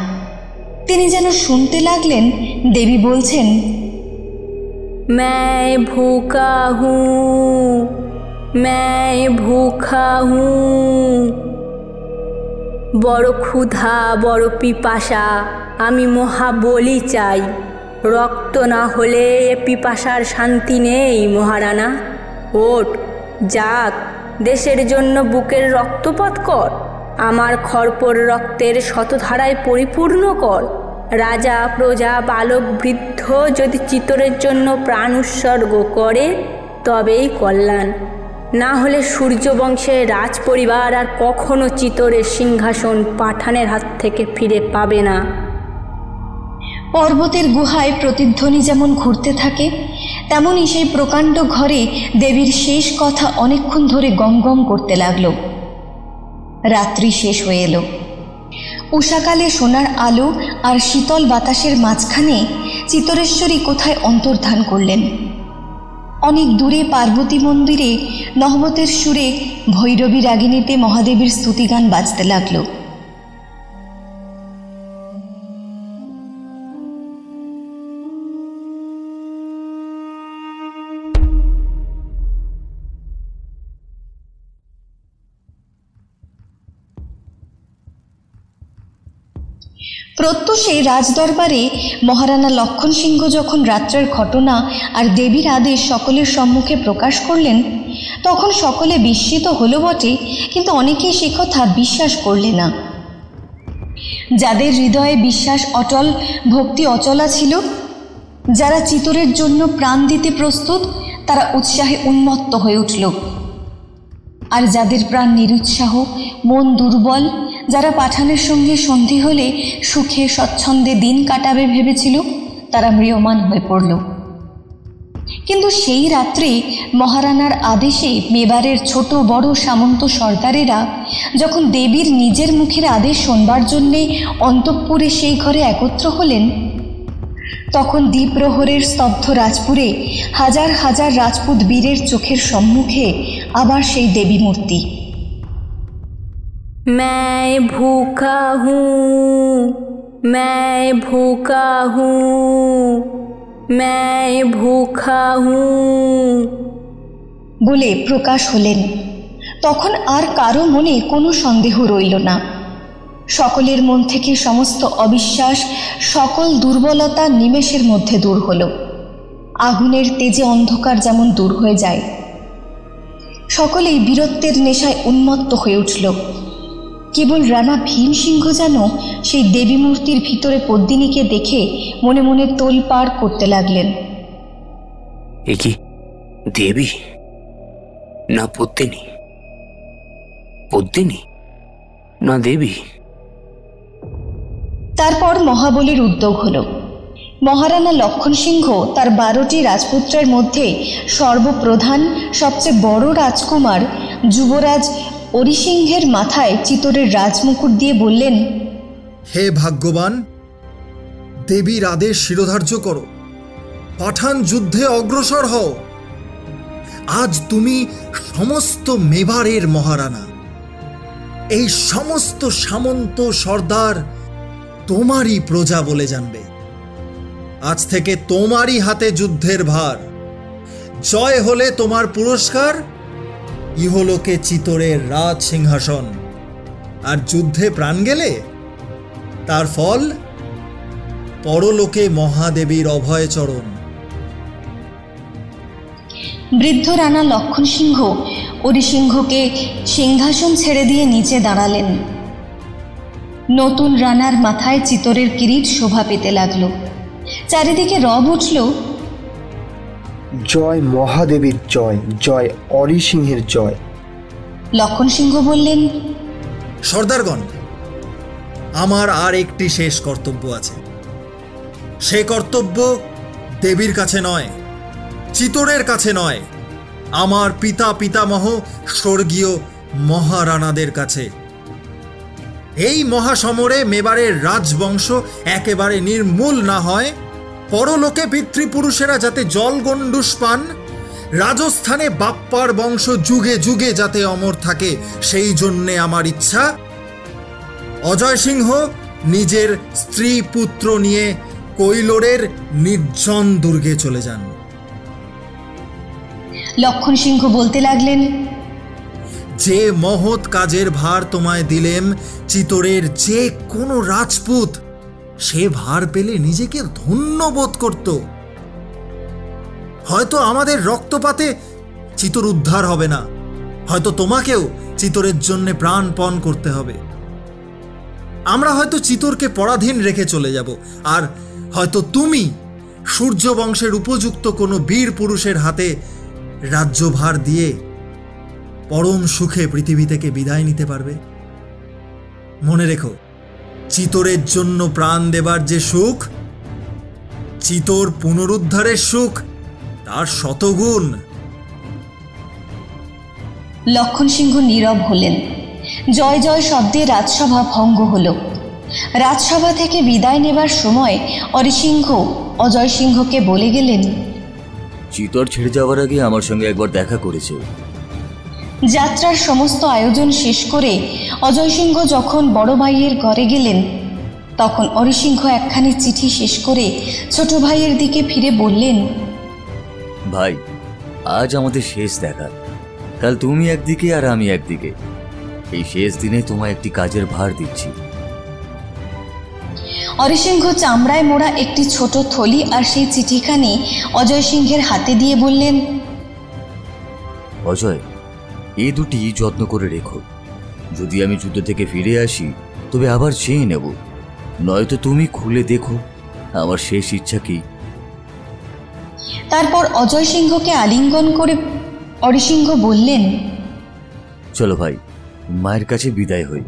তিনি যেন শুনতে লাগলেন দেবী বলছেন, मैं भूखा हूँ, मैं भूखा हूँ। বড় ক্ষুধা, বড় পিপাসা, আমি মহাবলি চাই। রক্ত না হলে এ পিপাসার শান্তি নেই মহারানা। ওঠ, যাক, দেশের জন্য বুকের রক্তপাত কর, আমার খরপর রক্তের শতধারায় পরিপূর্ণ কর। রাজা, প্রজা, বালক, বৃদ্ধ যদি চিতরের জন্য প্রাণ উৎসর্গ করে তবেই কল্যাণ, না হলে সূর্যবংশের রাজ পরিবার আর কখনো চিতরের সিংহাসন পাঠানের হাত থেকে ফিরে পাবে না। পর্বতের গুহায় প্রতিধ্বনি যেমন ঘুরতে থাকে, তেমনই সেই প্রকাণ্ড ঘরে দেবীর শেষ কথা অনেকক্ষণ ধরে গম গম করতে লাগলো। রাত্রি শেষ হয়ে এলো। উষাকালে সোনার আলো আর শীতল বাতাসের মাঝখানে চিতরেশ্বরী কোথায় অন্তর্ধান করলেন। অনেক দূরে পার্বতী মন্দিরে নহবতের সুরে ভৈরবী রাগিণীতে মহাদেবীর স্তুতিগান বাজতে লাগলো। প্রত্যুষে রাজদরবারে মহারানা লক্ষণ সিংহ যখন রাত্রের ঘটনা আর দেবীর আদেশ সকলের সম্মুখে প্রকাশ করলেন, তখন সকলে বিস্মিত হলো বটে, কিন্তু অনেকেই সে কথা বিশ্বাস করলে না। যাদের হৃদয়ে বিশ্বাস অটল, ভক্তি অচলা ছিল, যারা চিতরের জন্য প্রাণ দিতে প্রস্তুত, তারা উৎসাহে উন্মত্ত হয়ে উঠল। আর যাদের প্রাণ নিরুৎসাহ, মন দুর্বল, যারা পাঠানের সঙ্গে সন্ধি হলে সুখে স্বচ্ছন্দে দিন কাটাবে ভেবেছিল, তারা ম্রিয়মাণ হয়ে পড়ল। কিন্তু সেই রাত্রে মহারানার আদেশে মেবারের ছোট বড় সামন্ত সর্দারেরা যখন দেবীর নিজের মুখের আদেশ শোনবার জন্যে অন্তঃপুরে সেই ঘরে একত্র হলেন, তখন দ্বীপ্রহরের স্তব্ধ রাজপুরে হাজার হাজার রাজপুত বীরের চোখের সম্মুখে আবার সেই দেবী মূর্তি। मैं भूखा हूँ, मैं भूखा हूँ, मैं भूखा हूँ বলে প্রকাশ হলেন। তখন আর কারো মনে কোনো সন্দেহ রইল না। সকলের মন থেকে সমস্ত অবিশ্বাস, সকল দুর্বলতা নিমেষের মধ্যে দূর হলো। আগুনের তেজে অন্ধকার যেমন দূর হয়ে যায়, সকলেই বীরত্বের নেশায় উন্মত্ত হয়ে উঠল। কেবল রানা ভীমসিংহ যেন সেই দেবী মূর্তির ভিতরে পদ্মিনীকে দেখে মনে মনে তোলপাড় করতে লাগলেন। এ কি দেবী না পদ্মিনী? পদ্মিনী না দেবী? তারপর মহাবলীর উদ্যোগ হল। মহারানা লক্ষণ সিংহ তার 12টি রাজপুত্রের মধ্যে সর্বপ্রধান সবচেয়ে বড় রাজকুমার যুবরাজ অরিসিংহের মাথায় চিতরের রাজমুকুট দিয়ে বললেন, হে ভাগ্যবান, দেবীর আদেশ শিরোধার্য করো, পাঠান যুদ্ধে অগ্রসর হও। আজ তুমি সমস্ত মেবারের মহারানা। এই সমস্ত সামন্ত সর্দার তোমারই প্রজা বলে জানবে। আজ থেকে তোমারই হাতে যুদ্ধের ভার। জয় হলে তোমার পুরস্কার ইহলোকে চিতরের রাজ সিংহাসন, আর যুদ্ধে প্রাণ গেলে তার ফল পরলোকে মহাদেবীর অভয় চরণ। বৃদ্ধ রানা লক্ষণ সিংহ অরিসিংহকে সিংহাসন ছেড়ে দিয়ে নিচে দাঁড়ালেন। নতুন রানার মাথায় চিতরের কিরিট শোভা পেতে লাগলো। চারিদিকে রব উঠল, জয় মহাদেবীর জয়, জয় অরিসিংহের জয়। লক্ষণ সিংহ বললেন, সর্দারগণ, আমার আর একটি শেষ কর্তব্য আছে। সে কর্তব্য দেবীর কাছে নয়, চিতরের কাছে নয়, আমার পিতা পিতামহ স্বর্গীয় মহারানাদের কাছে। এই মহাসমরে মেবারের রাজবংশ একেবারে নির্মূল না হয়, পরলোকে পিতৃপুরুষেরা যাতে জল গণ্ডুষ পান, রাজস্থানে বাপ্পার বংশ যুগে যুগে যাতে অমর থাকে, সেই জন্যে আমার ইচ্ছা অজয় সিংহ নিজের স্ত্রী পুত্র নিয়ে কৈলোরের নির্জন দুর্গে চলে যান। লক্ষণ সিংহ বলতে লাগলেন, যে মহৎ কাজের ভার তোমায় দিলেম, চিতোরের যে কোনো রাজপুত সে ভার পেলে নিজেকে ধন্য বোধ করত। হয়তো আমাদের রক্তপাতে চিতোর উদ্ধার হবে না, হয়তো তোমাকেও চিতোরের জন্য প্রাণপণ করতে হবে। আমরা হয়তো চিতোরকে পরাধীন রেখে চলে যাব, আর হয়তো তুমি সূর্য বংশের উপযুক্ত কোনো বীর পুরুষের হাতে রাজ্যভার দিয়ে পরম সুখে পৃথিবী থেকে বিদায় নিতে পারবে। মনে রেখো, চিতোরের জন্য প্রাণ দেবার যে সুখ, চিতোর পুনরুদ্ধারের সুখ তার শতগুণ। লক্ষণ সিংহ নীরব হলেন। জয় জয় শব্দে রাজসভা ভঙ্গ হল। রাজসভা থেকে বিদায় নেবার সময় অরিসিংহ অজয় সিংহকে বলে গেলেন, চিতোর ছেড়ে যাওয়ার আগে আমার সঙ্গে একবার দেখা করেছে। যাত্রার সমস্ত আয়োজন শেষ করে অজয় সিংহ যখন বড় ভাইয়ের ঘরে গেলেন, তখন অরিসিংহ একখানি চিঠি শেষ করে ছোট ভাইয়ের দিকে ফিরে বললেন, ভাই, আজ আমাদের শেষ দেখা। কাল তুমি একদিকে আর আমি একদিকে। এই শেষ দিনে তোমায় একটি কাজের ভার দিচ্ছি। অরিসিংহ চামড়ায় মোড়া একটি ছোট থলি আর সেই চিঠিখানি অজয় সিংহের হাতে দিয়ে বললেন, অজয়, এই দুটি যত্ন করে রেখো। যদি আমি যুদ্ধ থেকে ফিরে আসি তবে আবার চেয়ে নেব, নয়তো তুমি খুলে দেখো আমার শেষ ইচ্ছা কি। তারপর অজয় সিংহকে আলিঙ্গন করে অরিসিংহ বললেন, চলো ভাই, মায়ের কাছে বিদায় হই।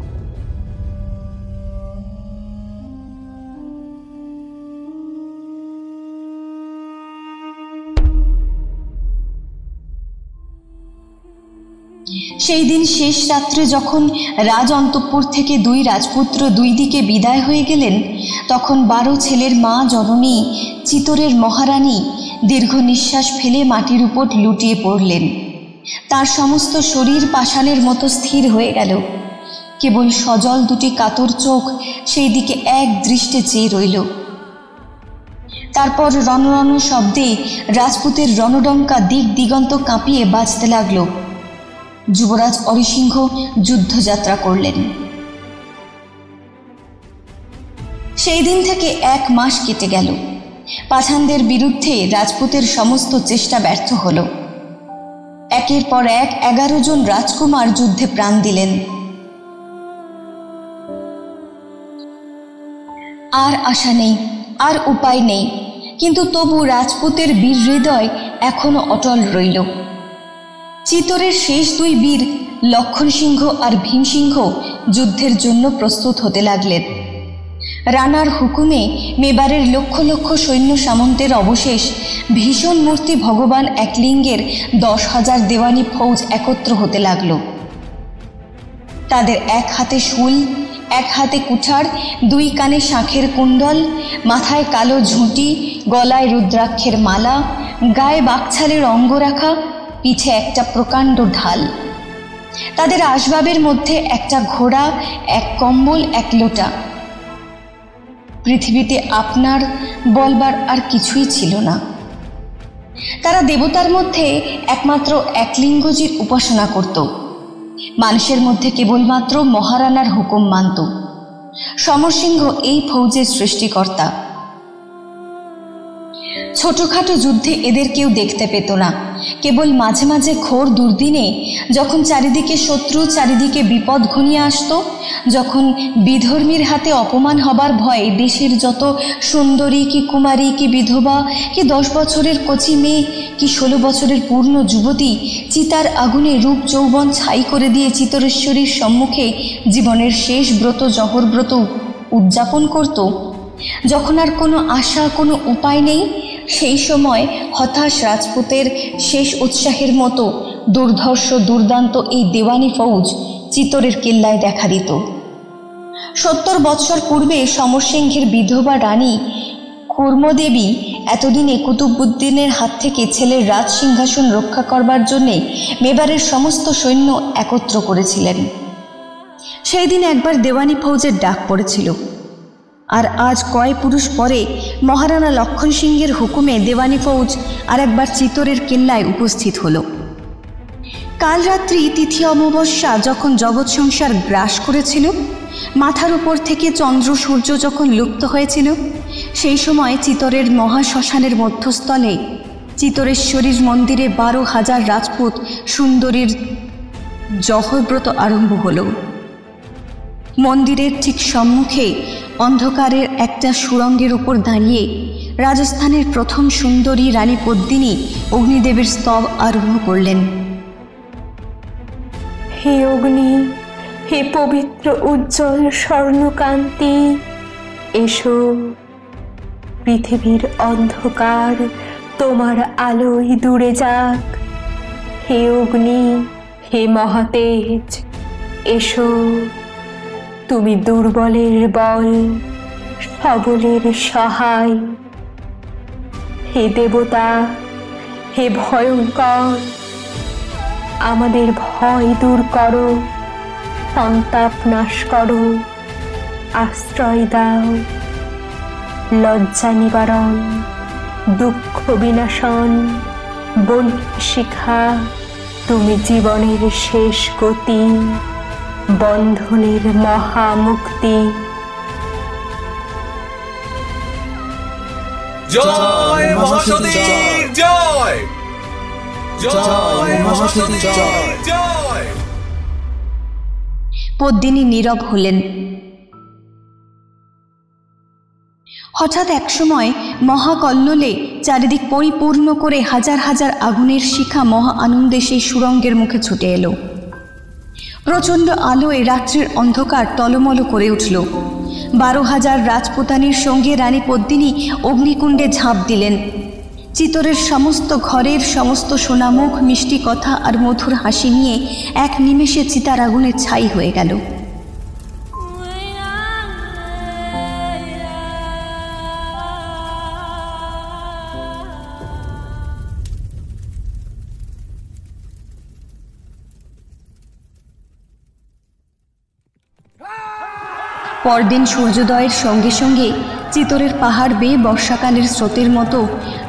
সেই দিন শেষ রাত্রে যখন রাজ অন্তঃপুর থেকে দুই রাজপুত্র দুই দিকে বিদায় হয়ে গেলেন, তখন 12 ছেলের মা জননী চিতোরের মহারানী দীর্ঘ নিঃশ্বাস ফেলে মাটির উপর লুটিয়ে পড়লেন। তার সমস্ত শরীর পাষাণের মতো স্থির হয়ে গেল। কেবল সজল দুটি কাতর চোখ সেই দিকে এক দৃষ্টে চেয়ে রইল। তারপর রণরণ শব্দে রাজপুতের রণডঙ্কা দিক দিগন্ত কাঁপিয়ে বাজতে লাগলো। যুবরাজ অরিসিংহ যুদ্ধযাত্রা করলেন। সেই দিন থেকে 1 মাস কেটে গেল। পাঠানদের বিরুদ্ধে রাজপুতের সমস্ত চেষ্টা ব্যর্থ হল। একের পর এক 11 জন রাজকুমার যুদ্ধে প্রাণ দিলেন। আর আশা নেই, আর উপায় নেই, কিন্তু তবু রাজপুতের বীর হৃদয় এখনো অটল রইল। চিতোরের শেষ 2 বীর লক্ষণ সিংহ আর ভীমসিংহ যুদ্ধের জন্য প্রস্তুত হতে লাগলেন। রানার হুকুমে মেবারের লক্ষ লক্ষ সৈন্য সামন্তের অবশেষ ভীষণ মূর্তি ভগবান একলিঙ্গের 10,000 দেওয়ানি ফৌজ একত্র হতে লাগল। তাদের এক হাতে শুল, এক হাতে কুঠার, 2 কানে শাঁখের কুণ্ডল, মাথায় কালো ঝুঁটি, গলায় রুদ্রাক্ষের মালা, গায়ে বাকছালের অঙ্গরাখা, পিঠে একটা প্রকাণ্ড ঢাল। তাদের আসবাবের মধ্যে একটা ঘোড়া, এক কম্বল, এক লোটা। পৃথিবীতে আপনার বলবার আর কিছুই ছিল না। তারা দেবতার মধ্যে একমাত্র একলিঙ্গজির উপাসনা করত। মানুষের মধ্যে কেবলমাত্র মহারানার হুকুম মানত। সমরসিংহ এই ফৌজের সৃষ্টিকর্তা। ছোটখাটো যুদ্ধে এদের কেউ দেখতে পেত না। কেবল মাঝে মাঝে ঘোর দুর্দিনে, যখন চারিদিকে শত্রু, চারিদিকে বিপদ ঘনিয়ে আসত, যখন বিধর্মীর হাতে অপমান হবার ভয়ে দেশের যত সুন্দরী কি কুমারী কি বিধবা কি 10 বছরের কচি মেয়ে কি 16 বছরের পূর্ণ যুবতী চিতার আগুনে রূপ যৌবন ছাই করে দিয়ে চিতরেশ্বরীর সম্মুখে জীবনের শেষ ব্রত জহর ব্রত উদযাপন করত, যখন আর কোনো আশা কোনো উপায় নেই, সেই সময় হতাশ রাজপুতের শেষ উৎসাহের মতো দুর্ধর্ষ দুর্দান্ত এই দেওয়ানি ফৌজ চিতোরের কেল্লায় দেখা দিত। 70 বৎসর পূর্বে সমরসিংহের বিধবা রানী কুর্মদেবী এতদিনে কুতুবউদ্দিনের হাত থেকে ছেলের রাজ সিংহাসন রক্ষা করবার জন্যে মেবারের সমস্ত সৈন্য একত্র করেছিলেন। সেই দিন একবার দেওয়ানি ফৌজের ডাক পড়েছিল। আর আজ কয় পুরুষ পরে মহারানা লক্ষণ সিংহের হুকুমে দেওয়ানি ফৌজ আর একবার চিতোরের কেল্লায় উপস্থিত হলো। কাল রাত্রি তিথি অমাবস্যা যখন জগৎ সংসার গ্রাস করেছিল, মাথার উপর থেকে চন্দ্র সূর্য যখন লুপ্ত হয়েছিল, সেই সময় চিতোরের মহাশ্মশানের মধ্যস্থলে চিতোরেশ্বরীর মন্দিরে 12,000 রাজপুত সুন্দরীর জহরব্রত আরম্ভ হল। মন্দিরের ঠিক সম্মুখে অন্ধকারের একটা সুড়ঙ্গের উপর দাঁড়িয়ে রাজস্থানের প্রথম সুন্দরী রানী পদ্মিনী অগ্নিদেবের স্তব আরম্ভ করলেন। হে অগ্নি, হে পবিত্র উজ্জ্বল স্বর্ণকান্তি, এসো, পৃথিবীর অন্ধকার তোমার আলোয় দূরে যাক। হে অগ্নি, হে মহাতেজ, এসো, তুমি দুর্বলের বল, সবলের সহায়। হে দেবতা, হে ভয়ঙ্কর, আমাদের ভয় দূর করো, সন্তাপ নাশ করো, আশ্রয় দাও, লজ্জা নিবারণ, দুঃখ বিনাশন, বলি শিখা, তুমি জীবনের শেষ গতি, বন্ধনের মহামুক্তি। জয় মহাসতী জয়, জয় মহাসতী জয় জয়। পদ্মিনী নীরব হলেন। হঠাৎ একসময় মহাকল্লোলে চারিদিক পরিপূর্ণ করে হাজার হাজার আগুনের শিখা মহা আনন্দে সেই সুড়ঙ্গের মুখে ছুটে এলো। প্রচণ্ড আলোয় রাত্রির অন্ধকার টলমল করে উঠল। 12,000 রাজপুতানির সঙ্গে রানী পদ্মিনী অগ্নিকুণ্ডে ঝাঁপ দিলেন। চিতোরের সমস্ত ঘরের সমস্ত সোনামুখ, মিষ্টি কথা আর মধুর হাসি নিয়ে এক নিমেষে চিতার আগুনে ছাই হয়ে গেল। পরদিন সূর্যোদয়ের সঙ্গে সঙ্গে চিতোরের পাহাড় বেয়ে বর্ষাকালের স্রোতের মতো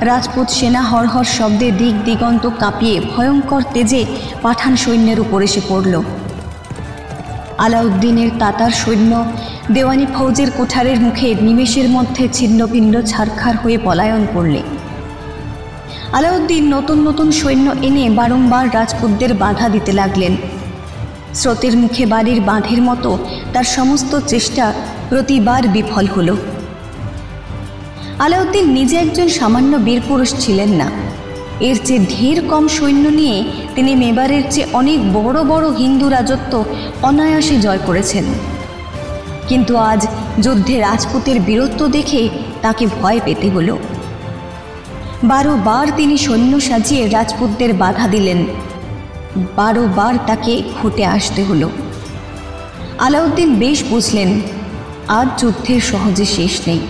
রাজপুত সেনা হরহর শব্দে দিক দিগন্ত কাঁপিয়ে ভয়ঙ্কর তেজে পাঠান সৈন্যের উপর এসে পড়ল। আলাউদ্দিনের তাতার সৈন্য দেওয়ানি ফৌজের কোঠারের মুখে নিমেষের মধ্যে ছিন্নভিন্ন ছারখার হয়ে পলায়ন করলে। আলাউদ্দিন নতুন নতুন সৈন্য এনে বারংবার রাজপুতদের বাধা দিতে লাগলেন। স্রোতের মুখে বাড়ির বাঁধের মতো তার সমস্ত চেষ্টা প্রতিবার বিফল হল। আলাউদ্দিন নিজে একজন সামান্য বীরপুরুষ ছিলেন না। এর চেয়ে ঢের কম সৈন্য নিয়ে তিনি মেবারের চেয়ে অনেক বড় বড় হিন্দু রাজত্ব অনায়াসে জয় করেছেন। কিন্তু আজ যুদ্ধে রাজপুতের বীরত্ব দেখে তাকে ভয় পেতে হলো। 12 বার তিনি সৈন্য সাজিয়ে রাজপুতদের বাধা দিলেন। 12 বার তাকে ঘুটে আসতে হলো। আলাউদ্দিন বেশ বুঝলেন আজ যুদ্ধের সহজে শেষ নেই।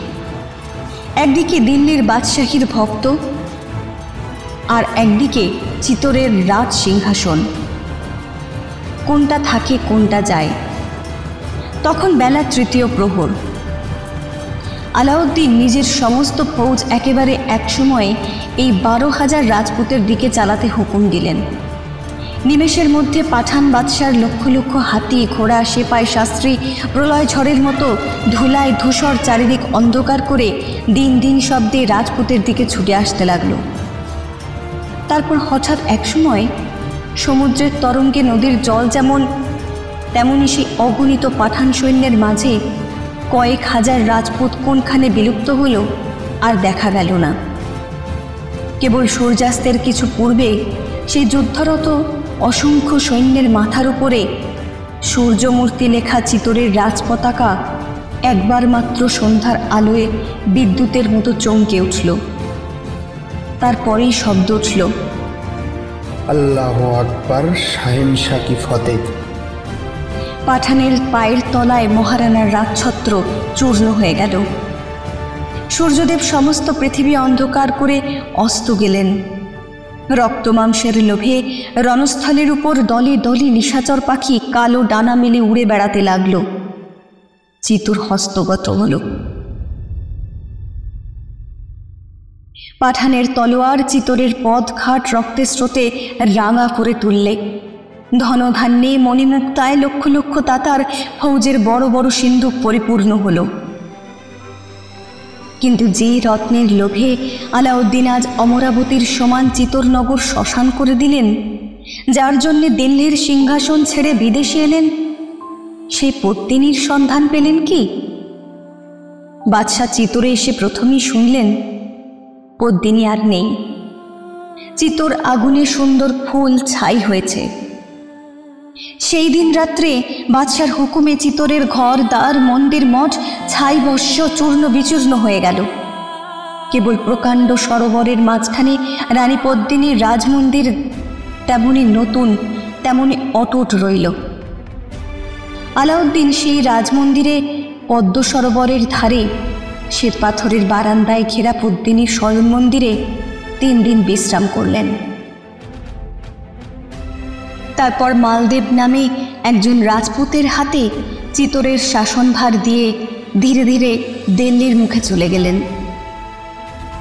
একদিকে দিল্লির বাদশাহীর ভক্ত, আর একদিকে চিতোরের রাজ সিংহাসন। কোনটা থাকে কোনটা যায়। তখন বেলা 3য় প্রহর। আলাউদ্দিন নিজের সমস্ত ফৌজ একেবারে একসময়ে এই 12,000 রাজপুতের দিকে চালাতে হুকুম দিলেন। নিমেষের মধ্যে পাঠান বাদশার লক্ষ লক্ষ হাতি, ঘোড়া, সেপাই, শাস্ত্রী প্রলয় ঝড়ের মতো ধুলায় ধূসর চারিদিক অন্ধকার করে দিন দিন শব্দে রাজপুতের দিকে ছুটে আসতে লাগল। তারপর হঠাৎ একসময় সমুদ্রের তরঙ্গে নদীর জল যেমন, তেমনি সেই অগণিত পাঠান সৈন্যের মাঝে কয়েক হাজার রাজপুত কোনখানে বিলুপ্ত হল আর দেখা গেল না। কেবল সূর্যাস্তের কিছু পূর্বে সেই যুদ্ধরত অসংখ্য সৈন্যের মাথার উপরে সূর্যমূর্তি লেখা চিতোরের রাজপতাকা একবার মাত্র সন্ধ্যার আলোয় বিদ্যুতের মতো চমকে উঠল। তারপরেই শব্দ উঠল, আল্লাহু আকবার, শাহেনশাহ কি ফতেহ। পাঠানের পায়ের তলায় মহারানার রাজছত্র চূর্ণ হয়ে গেল। সূর্যদেব সমস্ত পৃথিবী অন্ধকার করে অস্ত গেলেন। রক্তমাংসের লোভে রণস্থলের উপর দলে দলে নিশাচর পাখি কালো ডানা মেলে উড়ে বেড়াতে লাগল। চিতুর হস্তগত হল। পাঠানের তলোয়ার চিতরের পথঘাট রক্তের স্রোতে রাঙা করে তুললে, ধনধান্যে মণিমুক্তায় লক্ষ লক্ষ তাতার ফৌজের বড় বড় সিন্ধুক পরিপূর্ণ হল। কিন্তু যে রত্নের লোভে আলাউদ্দিন আজ অমরাবতীর সমান চিতরনগর শ্মশান করে দিলেন, যার জন্যে দিল্লির সিংহাসন ছেড়ে বিদেশে এলেন, সেই পত্তিনীর সন্ধান পেলেন কি? বাদশাহ চিতরে এসে প্রথমেই শুনলেন পদ্মিনী আর নেই। চিতর আগুনে সুন্দর ফুল ছাই হয়েছে। সেই দিন রাত্রে বাদশার হুকুমে চিতরের ঘর দ্বার মন্দির মঠ ছাই বর্ষ চূর্ণ বিচূর্ণ হয়ে গেল। কেবল প্রকাণ্ড সরোবরের মাঝখানে রানী পদ্মিনীর রাজমন্দির তেমনি নতুন তেমনি অটুট রইল। আলাউদ্দিন সেই রাজমন্দিরে পদ্ম সরোবরের ধারে শ্বেতপাথরের বারান্দায় ঘেরা পদ্মিনীর শয়ন মন্দিরে 3 দিন বিশ্রাম করলেন। তারপর মালদেব নামে একজন রাজপুতের হাতে চিতরের শাসনভার দিয়ে ধীরে ধীরে দিল্লির মুখে চলে গেলেন।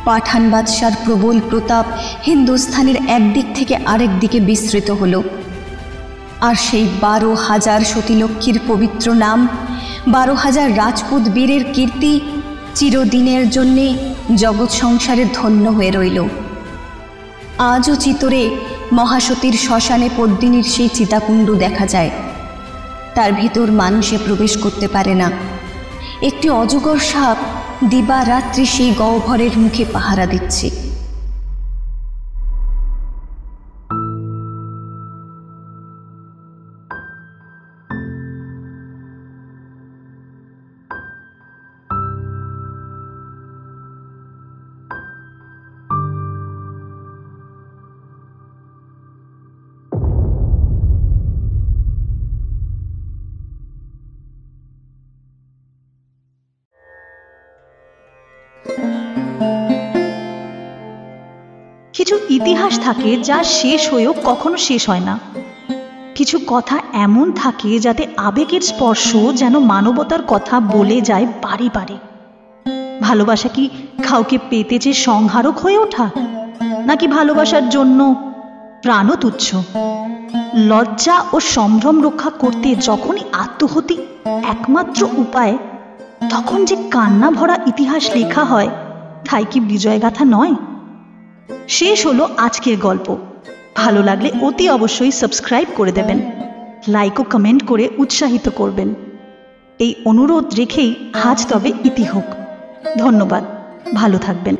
পাঠান বাদশার প্রবল প্রতাপ হিন্দুস্থানের একদিক থেকে আরেক দিকে বিস্তৃত হল। আর সেই 12,000 সতীলক্ষ্মীর পবিত্র নাম, 12,000 রাজপুত বীরের কীর্তি চিরদিনের জন্যে জগৎ সংসারে ধন্য হয়ে রইল। আজও চিতরে মহাসতীর শ্মশানে পদ্মিনীর সেই চিতাকুণ্ড দেখা যায়। তার ভিতর মানুষে প্রবেশ করতে পারে না। একটি অজগর সাপ দিবারাত্রি সেই গহ্বরের মুখে পাহারা দিচ্ছে। কিছু ইতিহাস থাকে যা শেষ হয়েও কখনো শেষ হয় না। কিছু কথা এমন থাকে যাতে আবেগের স্পর্শ যেন মানবতার কথা বলে যায় বারে বারে। ভালোবাসা কি কাউকে পেতে চেয়ে সংহারক হয়ে ওঠা, নাকি ভালোবাসার জন্য প্রাণও তুচ্ছ? লজ্জা ও সম্ভ্রম রক্ষা করতে যখনই আত্মহতি একমাত্র উপায়, তখন যে কান্না ভরা ইতিহাস লেখা হয়, তাই কি বিজয়গাথা নয়? শেষ হলো আজকের গল্প। ভালো লাগলে অতি অবশ্যই সাবস্ক্রাইব করে দেবেন, লাইক ও কমেন্ট করে উৎসাহিত করবেন। এই অনুরোধ রেখেই আজ তবে ইতি হোক। ধন্যবাদ, ভালো থাকবেন।